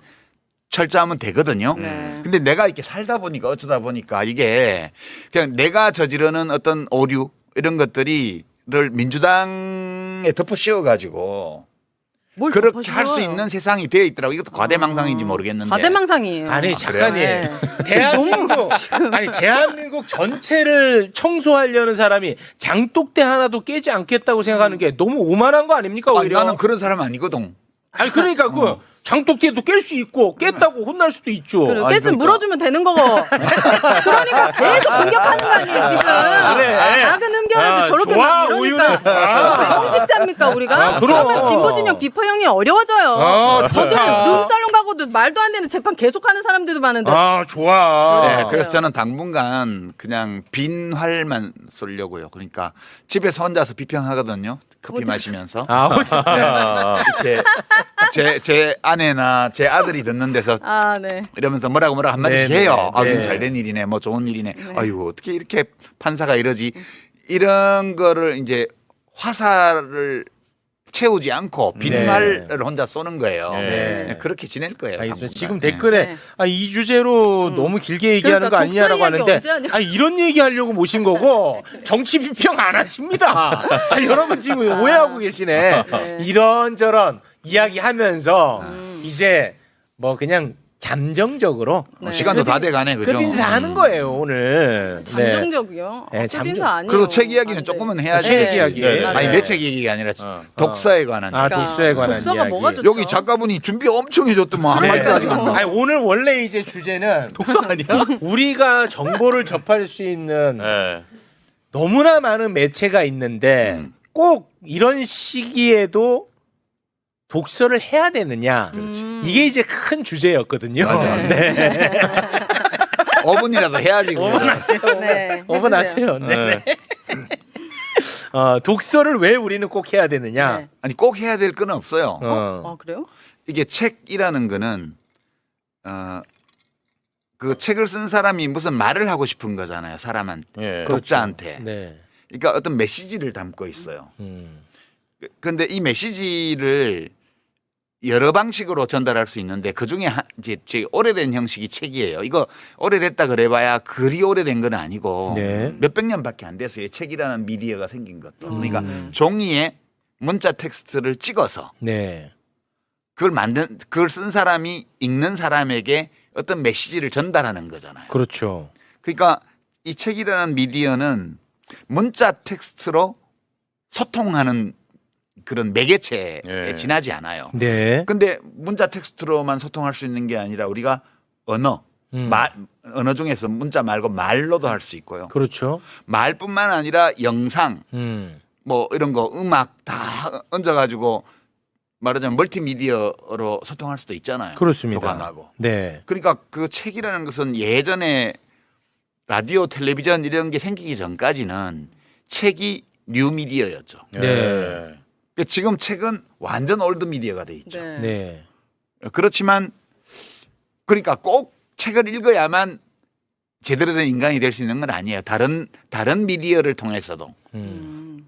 철저하면 되거든요. 네. 근데 내가 이렇게 살다 보니까 어쩌다 보니까 이게 그냥 내가 저지르는 어떤 오류 이런 것들이를 민주당에 덮어 씌워 가지고 뭘 그렇게 할 수 덮어씌워요? 있는 세상이 되어 있더라고. 이것도 과대망상인지 모르겠는데. 과대망상이에요. 아니 작가님 네. 대한민국 전체를 청소하려는 사람이 장독대 하나도 깨지 않겠다고 생각하는 게 너무 오만한 거 아닙니까? 아니, 오히려 나는 그런 사람 아니거든. 아니 그러니까 그 장독대도 깰 수 있고 깼다고 혼날 수도 있죠. 그래, 아니, 깼으면 그러니까. 물어주면 되는 거고. 그러니까 계속 공격하는 거 아니에요 지금. 그래. 작은 흠결에도 저렇게 좋아, 막 이러니까 오윤혜 좋아. 성직자입니까 우리가? 아, 그럼. 그러면 진보 진영 비판형이 어려워져요. 저들 좋다. 룸살롱 가고도 말도 안 되는 재판 계속하는 사람들도 많은데. 아 좋아. 네, 그래서 저는 당분간 그냥 빈 활만 쏠려고요. 그러니까 집에서 혼자서 비평하거든요. 커피 마시면서. 이렇게 제 아내나 제 아들이 듣는 데서 아 네. 이러면서 뭐라고 한마디씩 네, 해요. 네, 아, 네. 이건 잘된 일이네. 뭐 좋은 일이네. 아유, 어떻게 이렇게 판사가 이러지? 이런 거를 이제 화살을 채우지 않고 빈말을 혼자 쏘는 거예요. 네. 그렇게 지낼 거예요. 알겠습니다. 당분간. 지금 네. 댓글에 네. 이 주제로 너무 길게 얘기하는 그러니까 거 아니냐라고 독서 이야기 하는데 언제 하냐. 이런 얘기 하려고 모신 거고 정치 비평 안 하십니다. 여러분 지금 오해하고 계시네. 네. 이런저런 이야기하면서 이제 뭐 그냥 잠정적으로 네. 시간도 다 돼가네, 그죠? 끝인사 하는 거예요 오늘. 잠정적이요. 네, 끝인사 아니에요. 그리고 책 이야기는 안 돼. 조금은 해야지. 책 이야기. 네, 네. 아니 네. 내 책 얘기가 아니라 독서에 관한. 그러니까 독서에 관한 독서가 이야기. 뭐가 좋죠? 여기 작가분이 준비 엄청 해줬더만 네. 한마디도 하지 않나. 아니, 오늘 원래 이제 주제는 독서 아니야? 우리가 정보를 접할 수 있는 네. 너무나 많은 매체가 있는데 꼭 이런 시기에도 독서를 해야 되느냐. 이게 이제 큰 주제였거든요. 맞아. 네. 5분이라도 해야지. 그거. 5분 하세요. 네. 5분 하세요. 네. 독서를 왜 우리는 꼭 해야 되느냐. 네. 아니 꼭 해야 될 건 없어요. 아 그래요? 이게 책이라는 거는 그 책을 쓴 사람이 무슨 말을 하고 싶은 거잖아요. 사람한테, 예. 독자한테. 네. 그러니까 어떤 메시지를 담고 있어요. 음. 근데 이 메시지를 여러 방식으로 전달할 수 있는데 그중에 이제 제 오래된 형식이 책이에요. 이거 오래됐다 그래봐야 그리 오래된 건 아니고 네. 몇백 년밖에 안 됐어요. 책이라는 미디어가 생긴 것도. 그러니까 종이에 문자 텍스트를 찍어서 네. 그걸 쓴 사람이 읽는 사람에게 어떤 메시지를 전달하는 거잖아요. 그렇죠. 그러니까 이 책이라는 미디어는 문자 텍스트로 소통하는 그런 매개체에 예. 지나지 않아요. 네. 근데 문자 텍스트로만 소통할 수 있는 게 아니라 우리가 언어 중에서 문자 말고 말로도 할 수 있고요. 그렇죠. 말뿐만 아니라 영상 뭐 이런 거 음악 다 얹어가지고 말하자면 멀티미디어로 소통할 수도 있잖아요. 그렇습니다. 교감하고. 네. 그러니까 그 책이라는 것은 예전에 라디오, 텔레비전 이런 게 생기기 전까지는 책이 뉴미디어였죠. 네. 그러니까 지금 책은 완전 올드 미디어가 돼 있죠. 네. 네. 그렇지만 그러니까 꼭 책을 읽어야만 제대로 된 인간이 될 수 있는 건 아니에요. 다른 미디어를 통해서도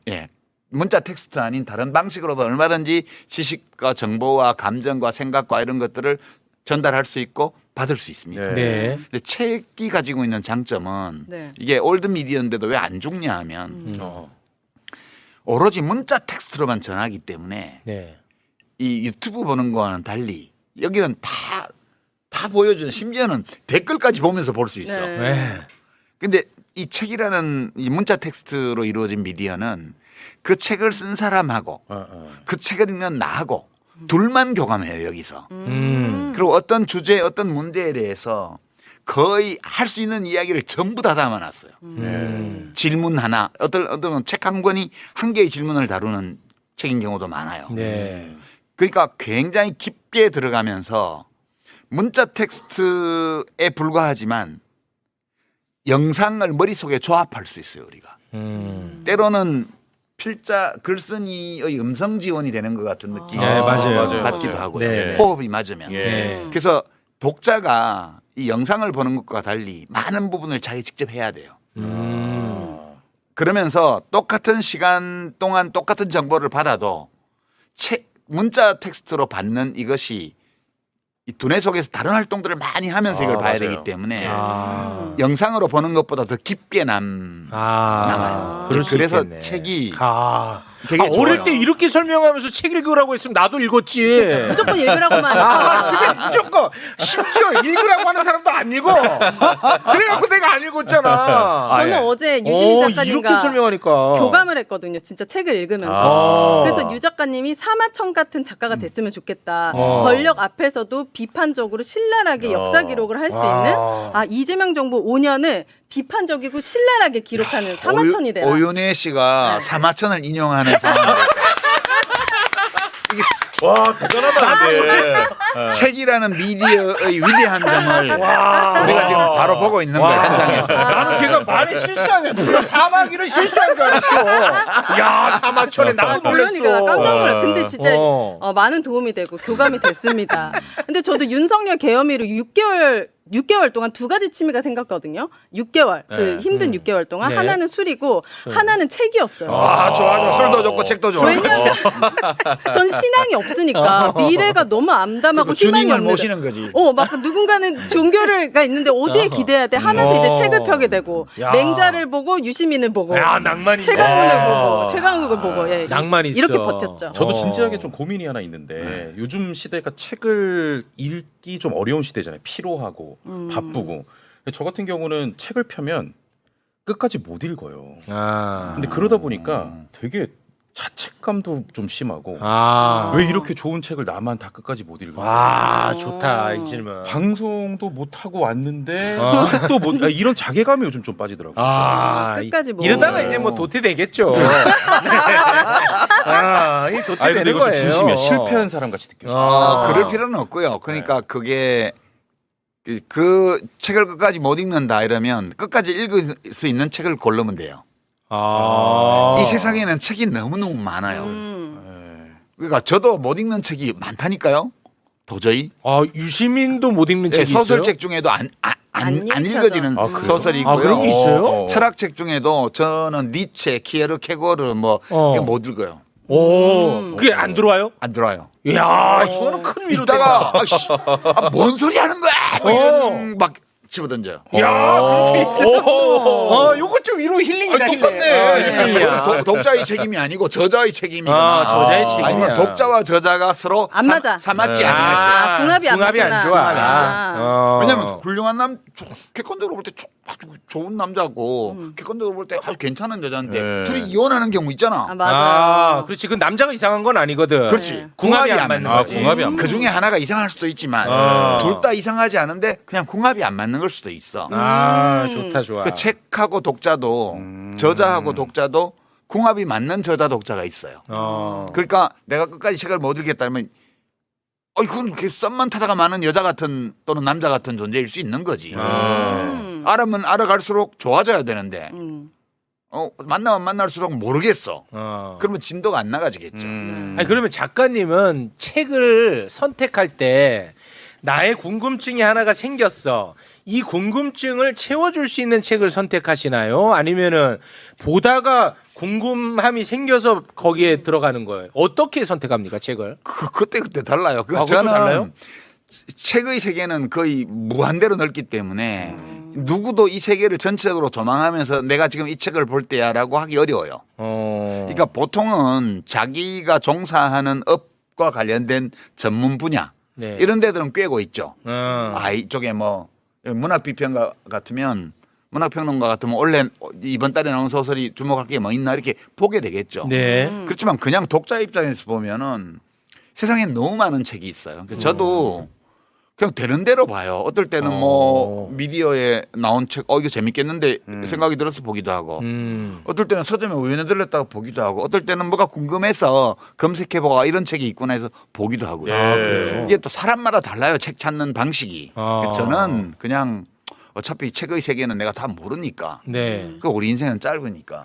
예. 문자 텍스트 아닌 다른 방식으로도 얼마든지 지식과 정보와 감정과 생각과 이런 것들을 전달할 수 있고 받을 수 있습니다. 네. 근데 책이 가지고 있는 장점은 네. 이게 올드 미디어인데도 왜 안 죽냐 하면 오로지 문자 텍스트로만 전하기 때문에 네. 이 유튜브 보는 거와는 달리 여기는 다 보여주는 심지어는 댓글까지 보면서 볼 수 있어. 네. 네. 근데 이 책이라는 이 문자 텍스트로 이루어진 미디어는 그 책을 쓴 사람하고 그 책을 읽는 나하고 둘만 교감해요 여기서. 그리고 어떤 주제, 어떤 문제에 대해서 거의 할 수 있는 이야기를 전부 다 담아놨어요. 질문 하나, 어떤 책 한 권이 한 개의 질문을 다루는 책인 경우도 많아요. 네. 그러니까 굉장히 깊게 들어가면서 문자 텍스트에 불과하지만 영상을 머릿속에 조합할 수 있어요 우리가. 때로는 필자 글쓴이의 음성 지원이 되는 것 같은 느낌이 네, 맞아요. 받기도 맞아요. 하고요. 네. 호흡이 맞으면. 네. 그래서 독자가 이 영상을 보는 것과 달리 많은 부분을 자기 직접 해야 돼요. 그러면서 똑같은 시간 동안 똑같은 정보를 받아도 문자 텍스트로 받는 이것이 이 두뇌 속에서 다른 활동들을 많이 하면서 이걸 봐야 맞아요. 되기 때문에 아. 영상으로 보는 것보다 더 깊게 남아요. 그럴 수 그래서 있겠네. 책이 되게 되게 어릴 좋아요. 때 이렇게 설명하면서 책 읽으라고 했으면 나도 읽었지. 무조건 읽으라고만. 근데 무조건 심지어 읽으라고 하는 사람도 안 읽어. 그래갖고 내가 안 읽었잖아. 저는 예. 어제 유시민 이렇게 작가님과 설명하니까 교감을 했거든요. 진짜 책을 읽으면서. 아. 그래서 유 작가님이 사마천 같은 작가가 됐으면 좋겠다. 어. 권력 앞에서도 비판적으로 신랄하게 역사 기록을 할 수 있는 이재명 정부 5년을 비판적이고 신랄하게 기록하는 사마천이 되라. 오윤혜 씨가 사마천을 인용하는 상황. 와 대단하다. 근데. 책이라는 미디어의 위대한 점을 우리가 지금 바로 보고 있는 거예요 현장에서. 나는 제가 말에 실수하네. 우리가 사마귀를 실수한 줄 알았어. 야 사마천에 나도 놀랐어. 그러니까 나 깜짝 놀랐어. 근데 진짜 어. 많은 도움이 되고 교감이 됐습니다. 근데 저도 윤석열 계엄이로 6개월 동안 두 가지 취미가 생겼거든요. 6개월. 그 힘든 6개월 동안 네. 하나는 술이고 하나는 책이었어요. 아 좋아. 술도 좋고 책도 좋아. 왜냐면 전 신앙이 없으니까 미래가 너무 암담하고 희망이 주님을 없는데. 모시는 거지. 막 누군가는 종교가 있는데 어디에 기대야 돼 하면서 이제 책을 펴게 되고 야. 맹자를 보고 유시민을 보고 야 낭만이 최강문을 보고 최강욱을 보고 예. 낭만이 있어. 이렇게 버텼죠. 저도 진지하게 좀 고민이 하나 있는데 요즘 시대가 책을 읽기 좀 어려운 시대잖아요. 피로하고 바쁘고. 저 같은 경우는 책을 펴면 끝까지 못 읽어요. 근데 그러다 보니까 되게 자책감도 좀 심하고 왜 이렇게 좋은 책을 나만 다 끝까지 못 읽어? 좋다 이 질문. 방송도 못 하고 왔는데 책도 못 이런 자괴감이 요즘 좀 빠지더라고요. 끝까지 뭐. 이러다가 이제 뭐 도태 되겠죠. 이 도태 아니 되는 근데 이거 좀 거예요. 진심이야. 실패한 사람 같이 느껴져. 그럴 필요는 없고요. 그러니까 그게 그 책을 끝까지 못 읽는다 이러면 끝까지 읽을 수 있는 책을 고르면 돼요. 이 세상에는 책이 너무너무 많아요. 그러니까 저도 못 읽는 책이 많다니까요. 도저히. 유시민도 못 읽는 책이 소설책 있어요? 중에도 안 읽혀져. 읽어지는 그래요? 소설이 있고요. 그런 게 있어요? 철학책 중에도 저는 니체, 키에르케고르 뭐 이거 못 읽어요. 그게 안 들어와요? 안 들어요. 야, 이거는 큰 위로 이따가 되겠다. 뭔 소리 하는 거야? 뭐 이런 막 집어던져요. 야, 그렇게 있어. 요거 좀 위로 힐링이다. 아니, 힐링. 똑같네. 힐링이야. 그건 독자의 책임이 아니고 저자의 책임이거나 저자의 책임이야. 아니면 독자와 저자가 서로 안 맞아. 사맞지 아, 않았어요. 궁합이 안 궁합이 안 맞구나. 좋아. 아. 왜냐면 훌륭한 객관적으로 볼 때 아주 좋은 남자고 객관적으로 볼 때 아주 괜찮은 여자인데 네. 둘이 이혼하는 경우 있잖아. 아, 맞아요. 그렇지. 그 남자가 이상한 건 아니거든. 그렇지. 네. 궁합이 안 맞는 거지. 궁합이 안 그 중에 하나가 이상할 수도 있지만 둘 다 이상하지 않은데 그냥 궁합이 안 맞는 걸 수도 있어. 좋다, 좋아. 그 책하고 독자도 저자하고 독자도 궁합이 맞는 저자 독자가 있어요. 그러니까 내가 끝까지 책을 못 읽겠다면 그건 그 썸만 타다가 많은 여자 같은 또는 남자 같은 존재일 수 있는 거지. 알아면 알아갈수록 좋아져야 되는데 만나면 만날수록 모르겠어. 그러면 진도가 안 나가지겠죠. 아니, 그러면 작가님은 책을 선택할 때 나의 궁금증이 하나가 생겼어. 이 궁금증을 채워줄 수 있는 책을 선택하시나요? 아니면은 보다가 궁금함이 생겨서 거기에 들어가는 거예요? 어떻게 선택합니까, 책을? 그때 달라요. 그것도 저는 달라요? 책의 세계는 거의 무한대로 넓기 때문에 누구도 이 세계를 전체적으로 조망하면서 내가 지금 이 책을 볼 때야라고 하기 어려워요. 그러니까 보통은 자기가 종사하는 업과 관련된 전문 분야 네. 이런 데들은 꿰고 있죠. 이쪽에 뭐 문학비평가 같으면 문학평론가 같으면 원래 이번 달에 나온 소설이 주목할 게 뭐 있나 이렇게 보게 되겠죠. 네. 그렇지만 그냥 독자 입장에서 보면은 세상에 너무 많은 책이 있어요. 그래서 저도 그냥 되는 대로 봐요. 어떨 때는 뭐 미디어에 나온 책, 이거 재밌겠는데 생각이 들어서 보기도 하고, 어떨 때는 서점에 우연히 들렸다가 보기도 하고, 어떨 때는 뭐가 궁금해서 검색해보고 이런 책이 있구나 해서 보기도 하고요. 그래요? 이게 또 사람마다 달라요. 책 찾는 방식이. 저는 그냥 어차피 책의 세계는 내가 다 모르니까. 네. 그 우리 인생은 짧으니까.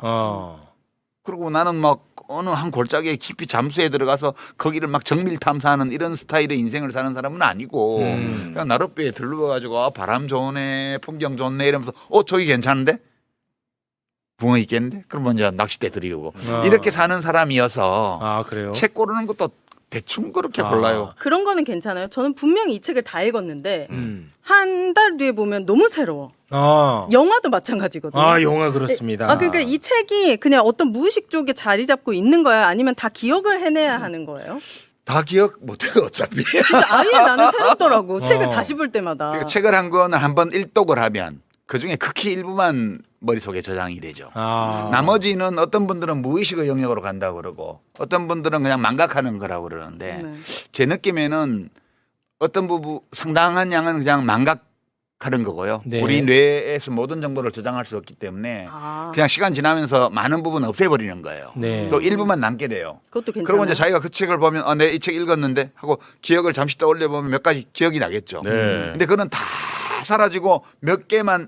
그리고 나는 막 어느 한 골짜기에 깊이 잠수해 들어가서 거기를 막 정밀 탐사하는 이런 스타일의 인생을 사는 사람은 아니고 그냥 나룻배에 들러가지고 바람 좋네 풍경 좋네 이러면서 저기 괜찮은데 붕어 있겠는데 그러면 이제 낚싯대 들이고 이렇게 사는 사람이어서 그래요? 책 고르는 것도 대충 그렇게 골라요. 그런 거는 괜찮아요. 저는 분명히 이 책을 다 읽었는데 한 달 뒤에 보면 너무 새로워. 영화도 마찬가지거든요. 영화 그렇습니다. 그러니까 이 책이 그냥 어떤 무의식 쪽에 자리 잡고 있는 거예요? 아니면 다 기억을 해내야 하는 거예요? 다 기억 못해요 어차피. 진짜 아예 나는 새롭더라고. 책을 다시 볼 때마다. 그러니까 책을 한 거는 한번 일독을 하면 그중에 극히 일부만 머릿속에 저장이 되죠. 나머지는 어떤 분들은 무의식의 영역으로 간다고 그러고 어떤 분들은 그냥 망각하는 거라고 그러는데 제 느낌에는 어떤 부분 상당한 양은 그냥 망각하는 거고요. 네. 우리 뇌에서 모든 정보를 저장할 수 없기 때문에 그냥 시간 지나면서 많은 부분 없애버리는 거예요. 네. 또 일부만 남게 돼요. 그것도 괜찮아요. 그리고 이제 자기가 그 책을 보면 내 이 책 읽었는데 하고 기억을 잠시 떠올려 보면 몇 가지 기억이 나겠죠. 네. 근데 그는 다 사라지고 몇 개만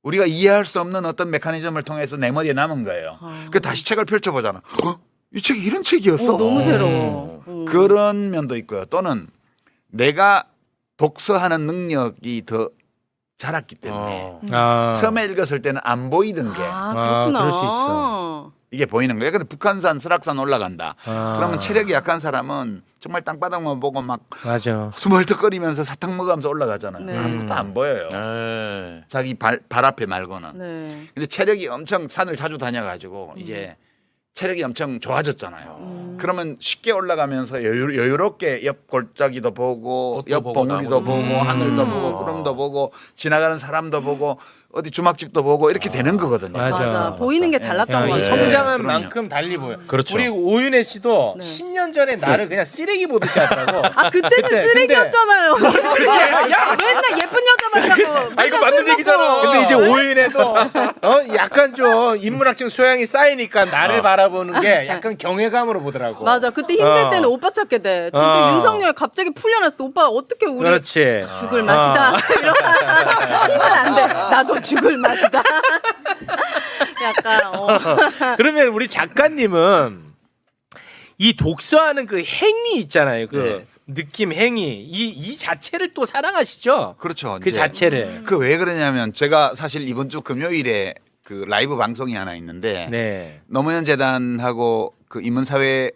우리가 이해할 수 없는 어떤 메커니즘을 통해서 내 머리에 남은 거예요. 그 다시 책을 펼쳐보잖아. 이 책이 이런 책이었어. 너무 새로워. 그런 면도 있고요. 또는 내가 독서하는 능력이 더 자랐기 때문에 처음에 읽었을 때는 안 보이던 게 그렇구나. 그럴 수 있어. 이게 보이는 거예요. 근데 북한산, 설악산 올라간다. 그러면 체력이 약한 사람은 정말 땅바닥만 보고 막 맞아. 숨 헐떡거리면서 사탕 먹으면서 올라가잖아요. 네. 아무것도 안 보여요. 자기 발 앞에 말고는. 네. 근데 체력이 엄청 산을 자주 다녀가지고 이제 체력이 엄청 좋아졌잖아요. 그러면 쉽게 올라가면서 여유롭게 옆 골짜기도 보고 옆 보고, 봉우리도 나무도 보고 하늘도 보고 구름도 보고 지나가는 사람도 보고 어디 주막집도 보고 이렇게 되는 거거든요. 맞아. 보이는 게 달랐던 이 거예요. 성장한 그럼요. 만큼 달리 보여. 그렇죠. 우리 오윤혜 씨도 네. 10년 전에 나를 그냥 쓰레기 보듯이 하더라고. 그때는 그때, 쓰레기였잖아요. 야! 맨날 예쁜 여자 만나고. 이거 맞는 얘기잖아. 근데 이제 오윤혜도 약간 좀 인문학적 소양이 쌓이니까 나를 바라보는 게 약간 경외감으로 보더라고. 맞아. 그때 힘들 때는 오빠 찾게 돼. 진짜 윤석열 갑자기 풀려났을 때 오빠 어떻게 우리 그렇지. 죽을 맛이다. 이러면 안 돼. 나도 죽을 맛이다. 약간 그러면 우리 작가님은 이 독서하는 그 행위 있잖아요. 그 느낌 행위 이 자체를 또 사랑하시죠? 그렇죠. 그 이제 자체를. 그 왜 그러냐면 제가 사실 이번 주 금요일에 그 라이브 방송이 하나 있는데 네. 노무현 재단하고 그 인문사회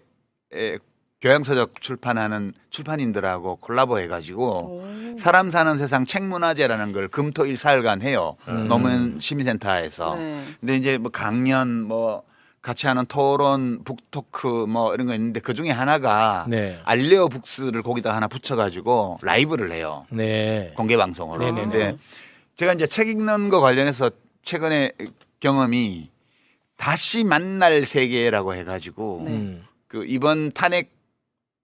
교양서적 출판하는 출판인들하고 콜라보 해가지고 오. 사람 사는 세상 책문화제라는 걸 금토일 사흘간 해요. 노무현 시민센터에서. 네. 근데 이제 뭐 강연 뭐 같이 하는 토론, 북토크 뭐 이런 거 있는데 그 중에 하나가 네. 알레오 북스를 거기다 하나 붙여가지고 라이브를 해요. 네. 공개 방송으로. 네네네. 근데 제가 이제 책 읽는 거 관련해서 최근에 경험이 다시 만날 세계라고 해가지고 네. 그 이번 탄핵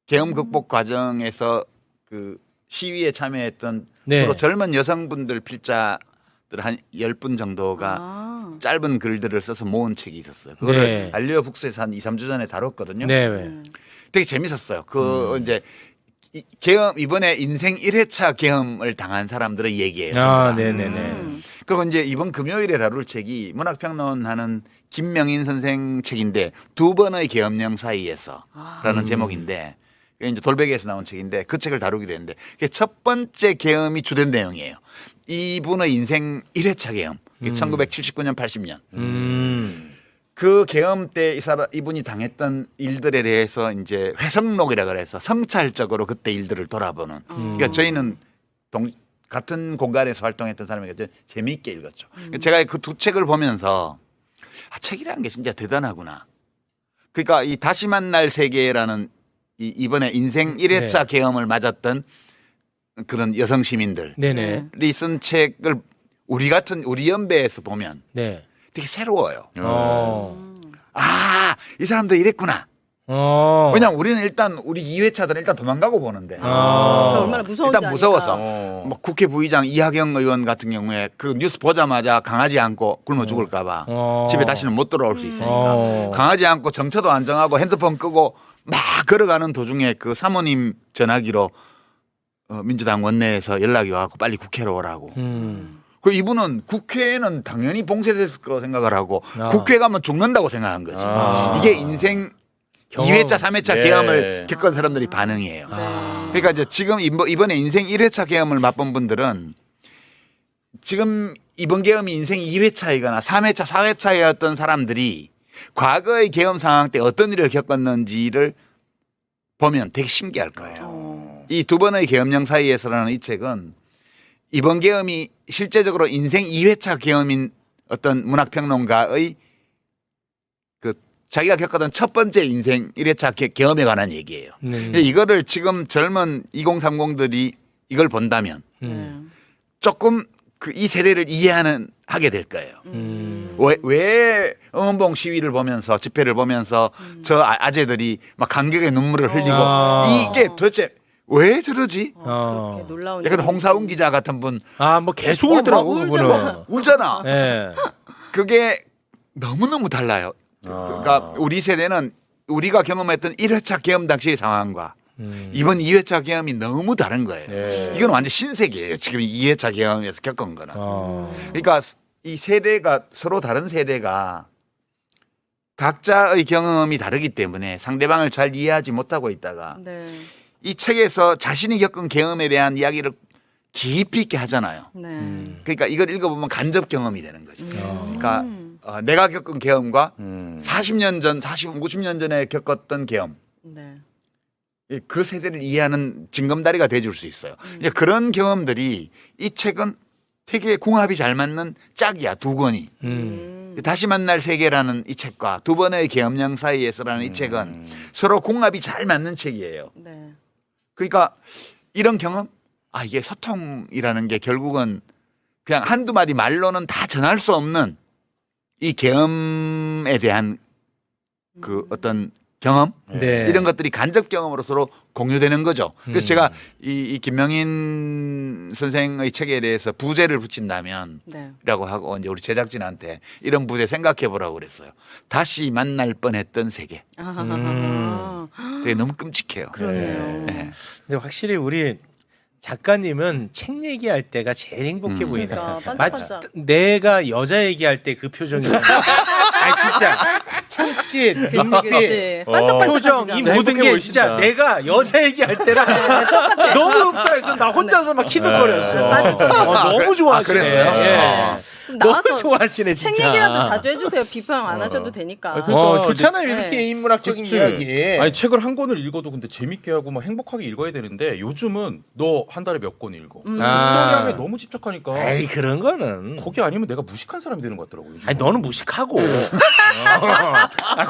계엄 극복 과정에서 그 시위에 참여했던 네. 주로 젊은 여성분들 필자들 한 10분 정도가 아. 짧은 글들을 써서 모은 책이 있었어요. 그거를 네. 알리오 북스에서 한 2, 3주 전에 다뤘거든요. 네. 되게 재밌었어요. 그 이제 계엄 이번에 인생 1회차 계엄을 당한 사람들의 얘기예요. 아, 전부 다. 네네네. 그리고 이제 이번 금요일에 다룰 책이 문학평론하는 김명인 선생 책인데 두 번의 계엄령 사이에서라는 제목인데 그게 이제 돌베개에서 나온 책인데 그 책을 다루게 되는데 그게 첫 번째 계엄이 주된 내용이에요. 이분의 인생 1회차 계엄. 1979년 80년. 그 계엄 때 이분이 당했던 일들에 대해서 이제 회성록이라 그래서 성찰적으로 그때 일들을 돌아보는. 그러니까 저희는 같은 공간에서 활동했던 사람에게 재미있게 읽었죠. 제가 그 두 책을 보면서 책이라는 게 진짜 대단하구나. 그러니까 이 다시 만날 세계라는 이번에 인생 1회차 계엄을 맞았던 그런 여성 시민들이 네네. 쓴 책을 우리 연배에서 보면 네. 되게 새로워요. 이 사람도 이랬구나. 왜냐면 우리는 일단 우리 2회차들은 일단 도망가고 보는데 얼마나 무서운지 일단 무서워서 아니까. 뭐 국회 부의장 이하경 의원 같은 경우에 그 뉴스 보자마자 강아지 안고 굶어 죽을까봐 집에 다시는 못 돌아올 수 있으니까 강아지 안고 정처도 안 정하고 핸드폰 끄고 막 걸어가는 도중에 그 사모님 전화기로 민주당 원내에서 연락이 와서 빨리 국회로 오라고. 그 이분은 국회에는 당연히 봉쇄됐을 거라고 생각을 하고 국회 가면 죽는다고 생각한 거지. 이게 인생 2회차, 3회차 계엄을 겪은 사람들이 반응이에요. 그러니까 이제 지금 이번에 인생 1회차 계엄을 맛본 분들은 지금 이번 계엄이 인생 2회차이거나 3회차, 4회차였던 사람들이 과거의 계엄 상황 때 어떤 일을 겪었는지를 보면 되게 신기할 거예요. 이 두 번의 계엄령 사이에서라는 이 책은 이번 계엄이 실제적으로 인생 2회차 계엄인 어떤 문학평론가의 그 자기가 겪었던 첫 번째 인생 1회차 계엄에 관한 얘기예요. 근데 이거를 지금 젊은 2030들이 이걸 본다면 조금 이 세대를 하게 될 거예요. 왜 응원봉 시위를 보면서 집회를 보면서 저 아재들이 막 감격의 눈물을 흘리고 이게 도대체 왜 저러지? 그렇게 놀라운 약간 일이. 홍사훈 기자 같은 분. 뭐 계속 울더라고 그분은. 울잖아. 네. 그게 너무너무 달라요. 그러니까 우리 세대는 우리가 경험했던 1회차 계엄 당시의 상황과 이번 2회차 계엄이 너무 다른 거예요. 이건 완전 신세계예요. 지금 2회차 계엄에서 겪은 거는. 그러니까 이 세대가 서로 다른 세대가 각자의 경험이 다르기 때문에 상대방을 잘 이해하지 못하고 있다가 네. 이 책에서 자신이 겪은 경험에 대한 이야기를 깊이 있게 하잖아요. 네. 그러니까 이걸 읽어보면 간접 경험이 되는 거죠. 그러니까 내가 겪은 경험과 40년 전, 50년 전에 겪었던 경험. 네. 그 세대를 이해하는 징검다리가 돼줄 수 있어요. 이제 그런 경험들이 이 책은 되게 궁합이 잘 맞는 짝이야, 두 권이. 다시 만날 세계라는 이 책과 두 번의 계엄령 사이에서라는 이 책은 서로 궁합이 잘 맞는 책이에요. 네. 그러니까 이런 경험, 이게 소통이라는 게 결국은 그냥 한두 마디 말로는 다 전할 수 없는 이 계엄에 대한 그 어떤 경험 네. 이런 것들이 간접 경험으로 서로 공유되는 거죠. 그래서 제가 이 김명인 선생의 책에 대해서 부제를 붙인다면 네. 라고 하고 이제 우리 제작진한테 이런 부제 생각해 보라고 그랬어요. 다시 만날 뻔했던 세계. 되게 너무 끔찍해요. 그러네요. 네. 근데 확실히 우리 작가님은 책 얘기할 때가 제일 행복해 보이네. 그러니까, 마치 반짝반짝. 내가 여자 얘기할 때 그 표정이. 진짜 손짓, 눈빛, 그치. 표정 이 반짝반짝하시잖아요. 모든 게 행복해 진짜 보이신다. 내가 여자 얘기할 때랑 너무 흡사해서 나 혼자서 막 키득거렸어. 맞아. 너무 좋아하시네. 그랬어요? 예. 그럼 너무 나와서 좋아하시네 책 진짜. 얘기라도 자주 해주세요. 비평 안 하셔도 되니까. 아니, 그러니까 좋잖아요 이제- 이렇게 네. 인문학적인 그치. 이야기. 아니 책을 한 권을 읽어도 근데 재밌게 하고 막 행복하게 읽어야 되는데 요즘은 너 한 달에 몇 권 읽어. 독서량에 너무 집착하니까 에이 그런 거는. 거기 아니면 내가 무식한 사람이 되는 것 같더라고요. 요즘은. 아니 너는 무식하고.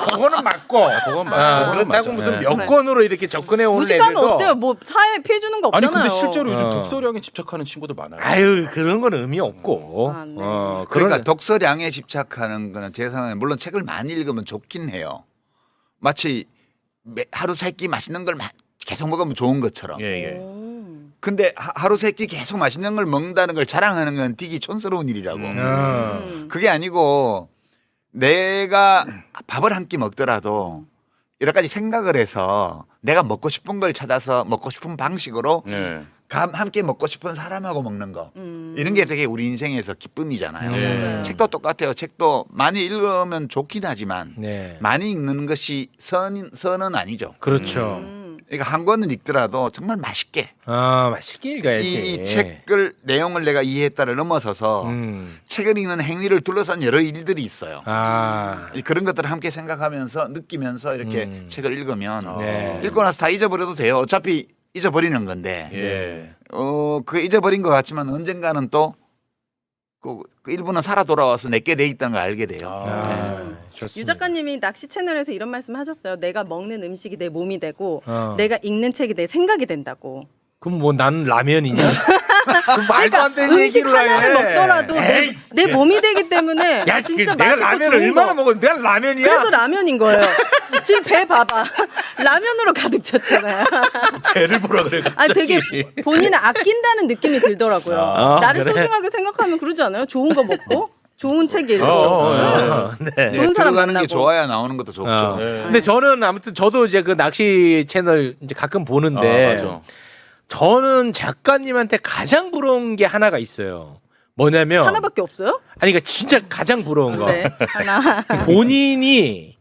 그거는 맞고. 그건 맞아. 그건 그렇다고 맞아. 무슨 네. 몇 권으로 이렇게 접근해 오는 무식하면 애들도. 어때요? 뭐 사회에 피해 주는 거 아니 없잖아요. 근데 실제로 요즘 어. 독서량에 집착하는 친구들 많아요. 아유 그런 건 의미 없고. 아, 네. 그러니까 그런- 독서량에 집착하는 거는 제 생각에 물론 책을 많이 읽으면 좋긴 해요. 마치 하루 세 끼 맛있는 걸 계속 먹으면 좋은 것처럼. 예, 예. 근데 하루 세 끼 계속 맛있는 걸 먹는다는 걸 자랑하는 건 되게 촌스러운 일이라고. 그게 아니고 내가 밥을 한 끼 먹더라도 여러 가지 생각을 해서 내가 먹고 싶은 걸 찾아서 먹고 싶은 방식으로 예. 함께 먹고 싶은 사람하고 먹는 거. 이런 게 되게 우리 인생에서 기쁨이잖아요. 예. 책도 똑같아요. 책도 많이 읽으면 좋긴 하지만 네. 많이 읽는 것이 선은 아니죠. 그렇죠. 그러니까 한 권을 읽더라도 정말 맛있게 맛있게 읽어야지. 이 책을 내용을 내가 이해했다를 넘어서서 책을 읽는 행위를 둘러싼 여러 일들이 있어요. 그런 것들을 함께 생각하면서 느끼면서 이렇게 책을 읽으면 네. 읽고 나서 다 잊어버려도 돼요. 어차피 잊어버리는 건데 예. 그 잊어버린 것 같지만 언젠가는 또 그 일부는 살아 돌아와서 내게 돼 있다는 걸 알게 돼요. 좋습니다. 유 작가님이 낚시 채널에서 이런 말씀 하셨어요. 내가 먹는 음식이 내 몸이 되고 어. 내가 읽는 책이 내 생각이 된다고. 그럼 뭐 난 라면이냐? 그 말도 안 되는 음식 얘기를 하나를 해. 먹더라도 내 몸이 되기 때문에 야, 진짜 내가 맛있고 라면을 좋은 얼마나 거. 먹었는데 내가 라면이야? 그래서 라면인 거예요. 지금 배 봐봐. 라면으로 가득 찼잖아요. 배를 보라 그래. 아 갑자기. 되게 본인을 아낀다는 느낌이 들더라고요. 나를 그래? 소중하게 생각하면 그러지 않아요? 좋은 거 먹고 좋은 책 읽고. 네. 좋은 사람 들어가는 만나고. 게 좋아야 나오는 것도 좋죠. 네. 근데 저는 아무튼 저도 이제 그 낚시 채널 이제 가끔 보는데 맞아. 저는 작가님한테 가장 부러운 게 하나가 있어요. 뭐냐면 하나밖에 없어요? 아니 그러니까 진짜 가장 부러운 거. 네, 하나. 본인이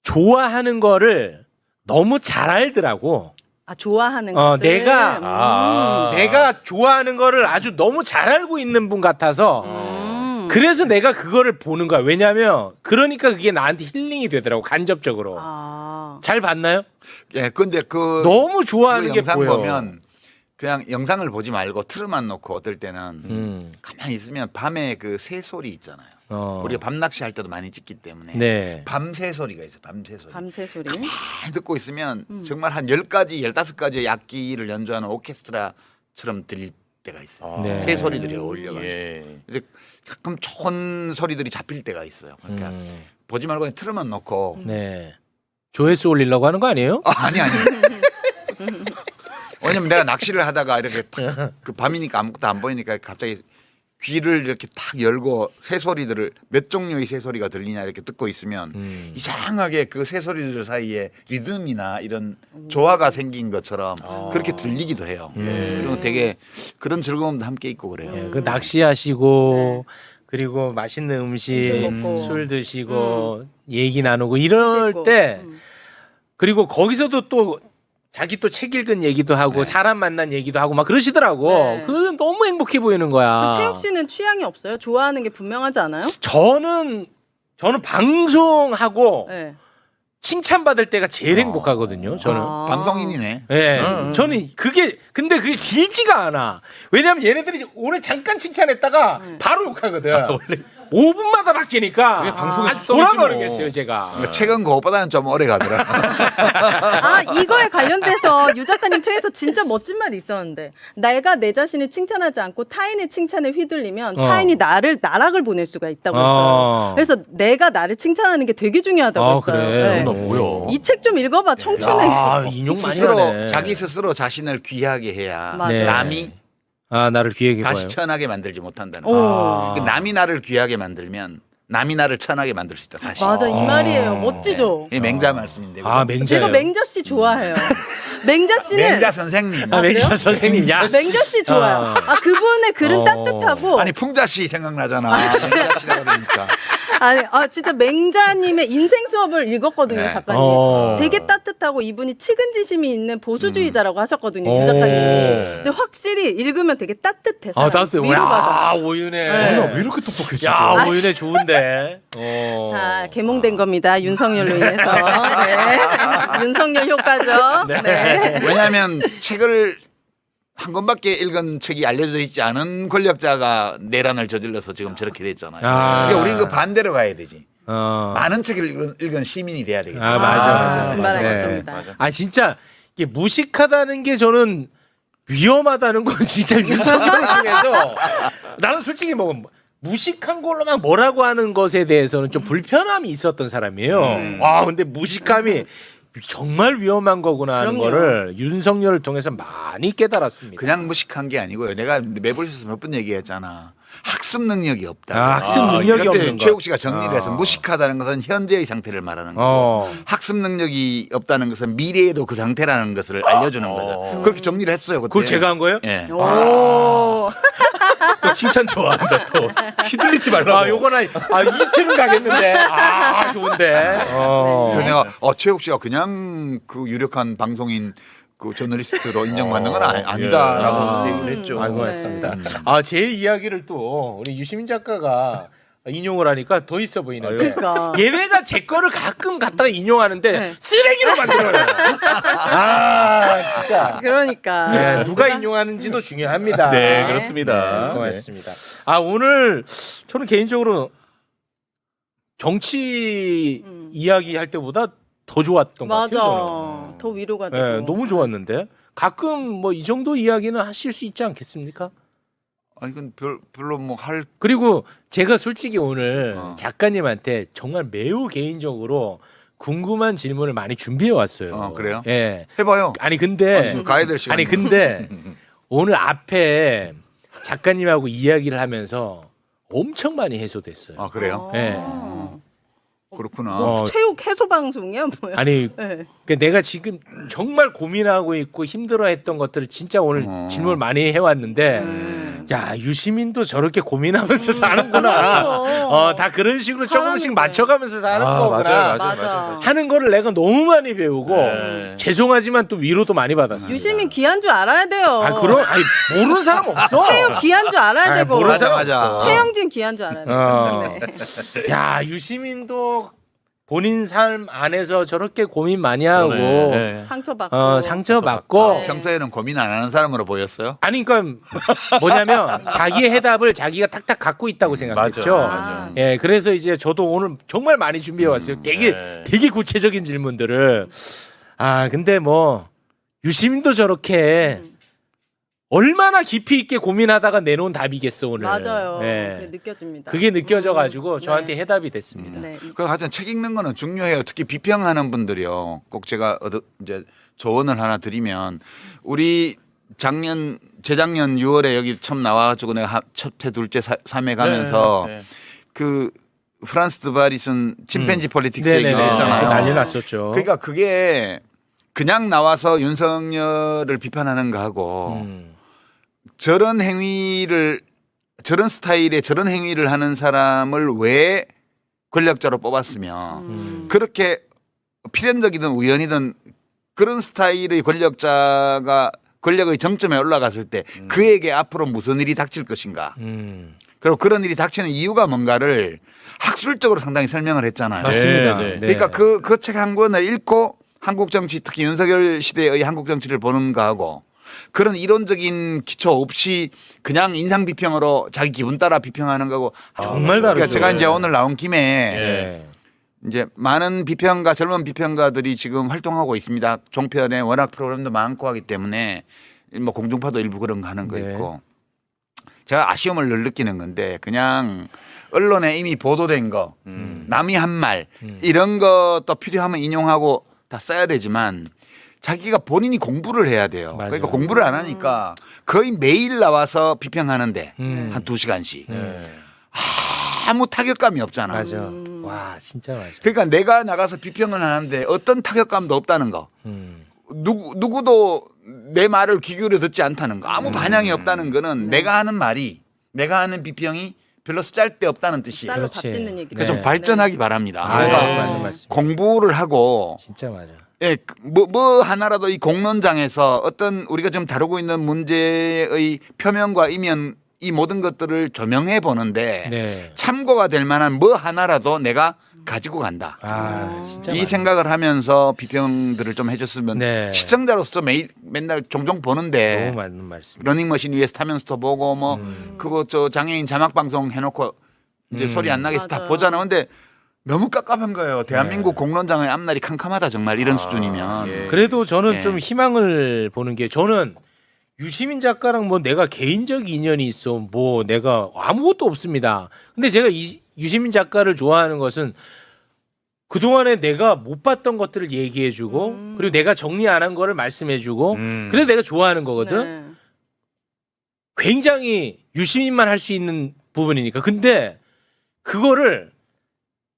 좋아하는 거를 너무 잘 알더라고. 아 좋아하는 것을. 내가 좋아하는 거를 아주 너무 잘 알고 있는 분 같아서 그래서 내가 그거를 보는 거야. 왜냐면 그러니까 그게 나한테 힐링이 되더라고 간접적으로. 잘 봤나요? 예, 근데 너무 좋아하는 그 게 영상 보여. 보면 그냥 영상을 보지 말고 틀어만 놓고 어떨 때는 가만히 있으면 밤에 그 새 소리 있잖아요. 우리가 밤 낚시할 때도 많이 찍기 때문에 네. 밤새 소리가 있어요. 밤새 소리. 밤새 소리. 많이 듣고 있으면 정말 한 10가지, 15가지의 악기를 연주하는 오케스트라처럼 들릴 때가 있어요. 네. 새 소리들이 어울려가지고. 예. 근데 가끔 좋은 소리들이 잡힐 때가 있어요. 그러니까 보지 말고 그냥 틀어만 놓고 네. 조회수 올리려고 하는 거 아니에요? 아니. 왜냐면 내가 낚시를 하다가 이렇게 탁, 그 밤이니까 아무것도 안 보이니까 갑자기 귀를 이렇게 탁 열고 새소리들을 몇 종류의 새소리가 들리냐 이렇게 듣고 있으면 이상하게 그 새소리들 사이에 리듬이나 이런 조화가 생긴 것처럼 그렇게 들리기도 해요. 그리고 되게 그런 즐거움도 함께 있고 그래요. 그 낚시하시고 그리고 맛있는 음식, 음식 먹고. 술 드시고 얘기 나누고 이럴 있고. 때 그리고 거기서도 또 자기 또 책 읽은 얘기도 하고 사람 만난 얘기도 하고 막 그러시더라고. 네. 그 너무 행복해 보이는 거야. 최욱 씨는 취향이 없어요? 좋아하는 게 분명하지 않아요? 저는 방송하고 네. 칭찬받을 때가 제일 행복하거든요. 저는. 아. 방송인이네. 예. 저는 근데 그게 길지가 않아. 왜냐면 얘네들이 오늘 잠깐 칭찬했다가 바로 욕하거든. 5분마다 바뀌니까. 그게 방송의 아, 습성이지 뭐. 돌아버리겠어요, 제가. 책은 그것보다는 좀 오래 가더라. 아 이거에 관련돼서 유 작가님 책에서 진짜 멋진 말이 있었는데 내가 내 자신을 칭찬하지 않고 타인의 칭찬에 휘둘리면 타인이 나를 나락을 보낼 수가 있다고 했어요. 그래서 내가 나를 칭찬하는 게 되게 중요하다고 했어요. 그래. 나 뭐야? 이 책 좀 읽어봐 청춘에. 아, 인용 많이 스스로 하네. 자기 스스로 자신을 귀하게 해야 맞아요. 남이 나를 귀하게 봐요. 다시 천하게 만들지 못한다는 오. 거. 남이 나를 귀하게 만들면 남이 나를 천하게 만들 수 있다. 다시. 맞아 이 말이에요. 멋지죠. 이 맹자 말씀인데. 맹자예요. 제가 맹자 씨 좋아해요. 맹자 씨는 맹자 선생님. 아, 맹자 그래요? 선생님. 야. 맹자 씨 좋아요. 아 그분의 글은 따뜻하고 아니 풍자 씨 생각나잖아. 맹자 씨라고 그러니까. 아니, 진짜 맹자님의 인생 수업을 읽었거든요, 네. 작가님. 되게 따뜻하고 이분이 측은지심이 있는 보수주의자라고 하셨거든요, 유 작가님이. 근데 확실히 읽으면 되게 따뜻해서 따뜻해. 위로받아. 야, 오윤혜. 왜 이렇게 똑똑해 진짜. 야, 오윤혜 좋은데. 개몽된 겁니다, 윤석열로 인해서. 네. 윤석열 효과죠. 네. 왜냐하면 책을 한 권밖에 읽은 책이 알려져 있지 않은 권력자가 내란을 저질러서 지금 저렇게 됐잖아요. 그러니까 우리는 그 반대로 가야 되지. 많은 책을 읽은 시민이 돼야 되겠다. 맞아. 그 말 알겠습니다. 진짜 이게 무식하다는 게 저는 위험하다는 건 진짜 윤석열 중에서 나는 솔직히 뭐 무식한 걸로만 뭐라고 하는 것에 대해서는 좀 불편함이 있었던 사람이에요. 와, 근데 무식함이 정말 위험한 거구나 하는 그럼요. 거를 윤석열을 통해서 많이 깨달았습니다. 그냥 무식한 게 아니고요. 내가 매불쇼에서 몇 번 얘기했잖아. 학습 능력이 없다. 학습 능력이 없는 거. 최욱 씨가 정리를 해서 무식하다는 것은 현재의 상태를 말하는 거고 학습 능력이 없다는 것은 미래에도 그 상태라는 것을 알려주는 거죠. 그렇게 정리를 했어요. 그때. 그걸 제가 한 거예요? 예. 오. 또 칭찬 좋아한다 또. 휘둘리지 말라고. 요거는 이틀은 가겠는데. 좋은데. 그래서 내가 최욱 씨가 그냥 그 유력한 방송인 그 저널리스트로 인정받는 건 아니다라고 얘기를 했죠. 아이고, 맞습니다. 제 이야기를 또 우리 유시민 작가가 인용을 하니까 더 있어 보이는데. 그러니까. 얘네가 제 거를 가끔 갖다가 인용하는데 네. 쓰레기로 만들어요. 진짜. 그러니까. 네, 누가 인용하는지도 중요합니다. 네, 그렇습니다. 네, 고맙습니다. 오늘 저는 개인적으로 정치 이야기 할 때보다 더 좋았던 것 맞아. 같아요. 저는. 더 위로가 되고. 네, 너무 좋았는데 가끔 뭐 이 정도 이야기는 하실 수 있지 않겠습니까? 이건 별로 뭐 할. 그리고 제가 솔직히 오늘 작가님한테 정말 매우 개인적으로 궁금한 질문을 많이 준비해 왔어요. 그래요? 예. 해봐요. 근데 가야 될 시간. 근데 오늘 앞에 작가님하고 이야기를 하면서 엄청 많이 해소됐어요. 그래요? 예. 그렇구나. 뭐 체육 해소 방송이야 뭐야? 아니 네. 그러니까 내가 지금 정말 고민하고 있고 힘들어했던 것들을 진짜 오늘 질문을 많이 해왔는데 야 유시민도 저렇게 고민하면서 사는구나. 다 그런 식으로 조금씩 맞춰가면서 사는 거구나. 맞아. 하는 거를 내가 너무 많이 배우고 죄송하지만 또 위로도 많이 받았어요. 유시민 귀한 줄 알아야 돼요. 그럼 모르는 사람 없어. 체육 귀한 줄 알아야 되고. 모르는 사람 맞아. 없어. 최영진 귀한 줄 알아야 돼요. 네. 야 유시민도 본인 삶 안에서 저렇게 고민 많이 하고 상처받고 네. 평소에는 고민 안 하는 사람으로 보였어요? 아니 그러니까 뭐냐면 자기의 해답을 자기가 탁탁 갖고 있다고 생각했죠. 맞아. 예, 그래서 이제 저도 오늘 정말 많이 준비해 왔어요. 되게 구체적인 질문들을. 근데 뭐 유시민도 저렇게 얼마나 깊이 있게 고민하다가 내놓은 답이겠어 오늘. 맞아요. 네. 그게 느껴집니다. 그게 느껴져가지고 네. 저한테 해답이 됐습니다. 네. 그 하여튼 책 읽는 거는 중요해요. 특히 비평하는 분들이요. 꼭 제가 이제 조언을 하나 드리면 우리 재작년 6월에 여기 처음 나와가지고 내가 첫회 둘째 3회 가면서 그 프란스 드바리 쓴 침팬지 폴리틱스 얘기를 했잖아요. 난리 났었죠. 그러니까 그게 그냥 나와서 윤석열을 비판하는 거하고 저런 스타일의 저런 행위를 하는 사람을 왜 권력자로 뽑았으면 그렇게 필연적이든 우연이든 그런 스타일의 권력자가 권력의 정점에 올라갔을 때 그에게 앞으로 무슨 일이 닥칠 것인가 그리고 그런 일이 닥치는 이유가 뭔가를 학술적으로 상당히 설명을 했잖아요. 맞습니다. 네. 그러니까 그 책 한 권을 읽고 한국 정치 특히 윤석열 시대의 한국 정치를 보는 거하고 그런 이론적인 기초 없이 그냥 인상 비평으로 자기 기분 따라 비평하는 거고 정말 그러니까 다르죠. 제가 이제 오늘 나온 김에 네. 이제 많은 비평가 젊은 비평가들이 지금 활동하고 있습니다. 종편에 워낙 프로그램도 많고 하기 때문에 뭐 공중파도 일부 그런 거 하는 거 네. 있고 제가 아쉬움을 늘 느끼는 건데 그냥 언론에 이미 보도된 거 남이 한 말 이런 것도 필요하면 인용하고 다 써야 되지만 자기가 본인이 공부를 해야 돼요. 맞아요. 그러니까 공부를 안 하니까 거의 매일 나와서 비평하는데 한 2시간씩 아무 타격감이 없잖아. 맞아. 와 진짜 맞아. 그러니까 내가 나가서 비평을 하는데 어떤 타격감도 없다는 거. 누구도 내 말을 귀 기울여 듣지 않다는 거. 아무 반향이 없다는 거는 내가 하는 말이 내가 하는 비평이 별로 쓸데없다는 뜻이에요. 쌀로 그렇지. 밥 짓는 얘기. 그러니까 좀 발전하기 바랍니다. 아, 그러니까 네, 맞는 말씀. 공부를 하고 진짜 맞아. 예, 뭐 하나라도 이 공론장에서 어떤 우리가 지금 다루고 있는 문제의 표면과 이면 이 모든 것들을 조명해 보는데 네. 참고가 될 만한 뭐 하나라도 내가 가지고 간다. 아, 진짜 이 맞아. 생각을 하면서 비평들을 좀 해줬으면 네. 시청자로서 맨날 종종 보는데 너무 맞는 말씀. 러닝머신 위에서 타면서도 보고 뭐 그거 저 장애인 자막 방송 해놓고 이제 소리 안 나게 해서 다 맞아요. 보잖아. 근데 너무 깝깝한 거예요. 대한민국 네. 공론장의 앞날이 캄캄하다 정말 이런 수준이면. 예. 그래도 저는 예. 좀 희망을 보는 게 저는 유시민 작가랑 뭐 내가 개인적 인연이 있어 뭐 내가 아무것도 없습니다. 근데 제가 유시민 작가를 좋아하는 것은 그동안에 내가 못 봤던 것들을 얘기해주고 그리고 내가 정리 안 한 거를 말씀해주고 그래서 내가 좋아하는 거거든. 네. 굉장히 유시민만 할 수 있는 부분이니까. 근데 그거를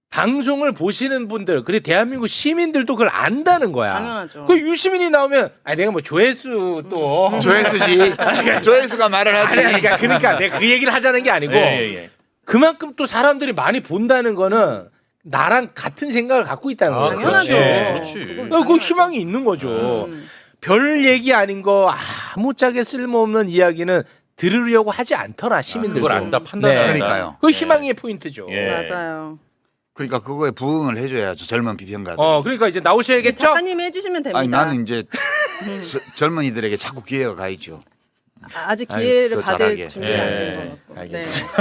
방송을 보시는 분들 그리고 대한민국 시민들도 그걸 안다는 거야. 당연하죠. 그 유시민이 나오면 내가 뭐 조회수 또 조회수지. 조회수가 말을 하지. 아니, 그러니까 내가 그 얘기를 하자는 게 아니고 예. 그만큼 또 사람들이 많이 본다는 거는 나랑 같은 생각을 갖고 있다는 거죠. 당연하죠. 그렇지. 그건 그 당연하죠. 희망이 있는 거죠. 음. 별 얘기 아닌 거 아무짝에 쓸모없는 이야기는 들으려고 하지 않더라 시민들. 그걸 안다 판단한다. 그러니까요. 그 희망의 포인트죠. 예. 맞아요. 그러니까 그거에 부응을 해줘야죠. 젊은 비평가들. 그러니까 이제 나오셔야겠죠. 작가님이 해주시면 됩니다. 아니 나는 이제 젊은이들에게 자꾸 기회가 가있죠. 아직 기회를 더 받을 잘하게. 준비가 안 된 것 같고. 알겠습니다.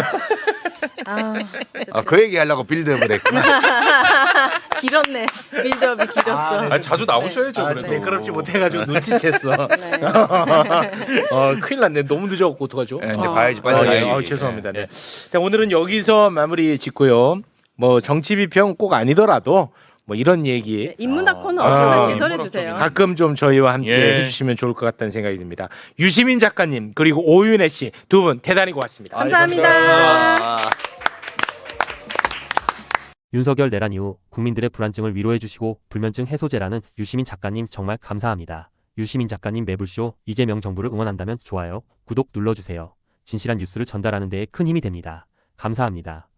그 얘기 하려고 빌드업을 했구나. 길었네. 빌드업이 길었어. 아니, 자주 나오셔야죠. 그래도. 매끄럽지 못해가지고 눈치챘어. 네. 큰일 났네. 너무 늦어갖고 어떡하죠? 네, 이제 가야지 빨리 가야지. 죄송합니다. 네. 자, 오늘은 여기서 마무리 짓고요. 뭐 정치 비평 꼭 아니더라도 뭐 이런 얘기 네, 인문학코너 언제나 아, 개설해 주세요. 가끔 좀 저희와 함께 예. 해주시면 좋을 것 같다는 생각이 듭니다. 유시민 작가님 그리고 오윤혜 씨 두 분 대단히 고맙습니다. 감사합니다. 아. 윤석열 내란 이후 국민들의 불안증을 위로해주시고 불면증 해소제라는 유시민 작가님 정말 감사합니다. 유시민 작가님 매불쇼 이재명 정부를 응원한다면 좋아요, 구독 눌러주세요. 진실한 뉴스를 전달하는 데에 큰 힘이 됩니다. 감사합니다.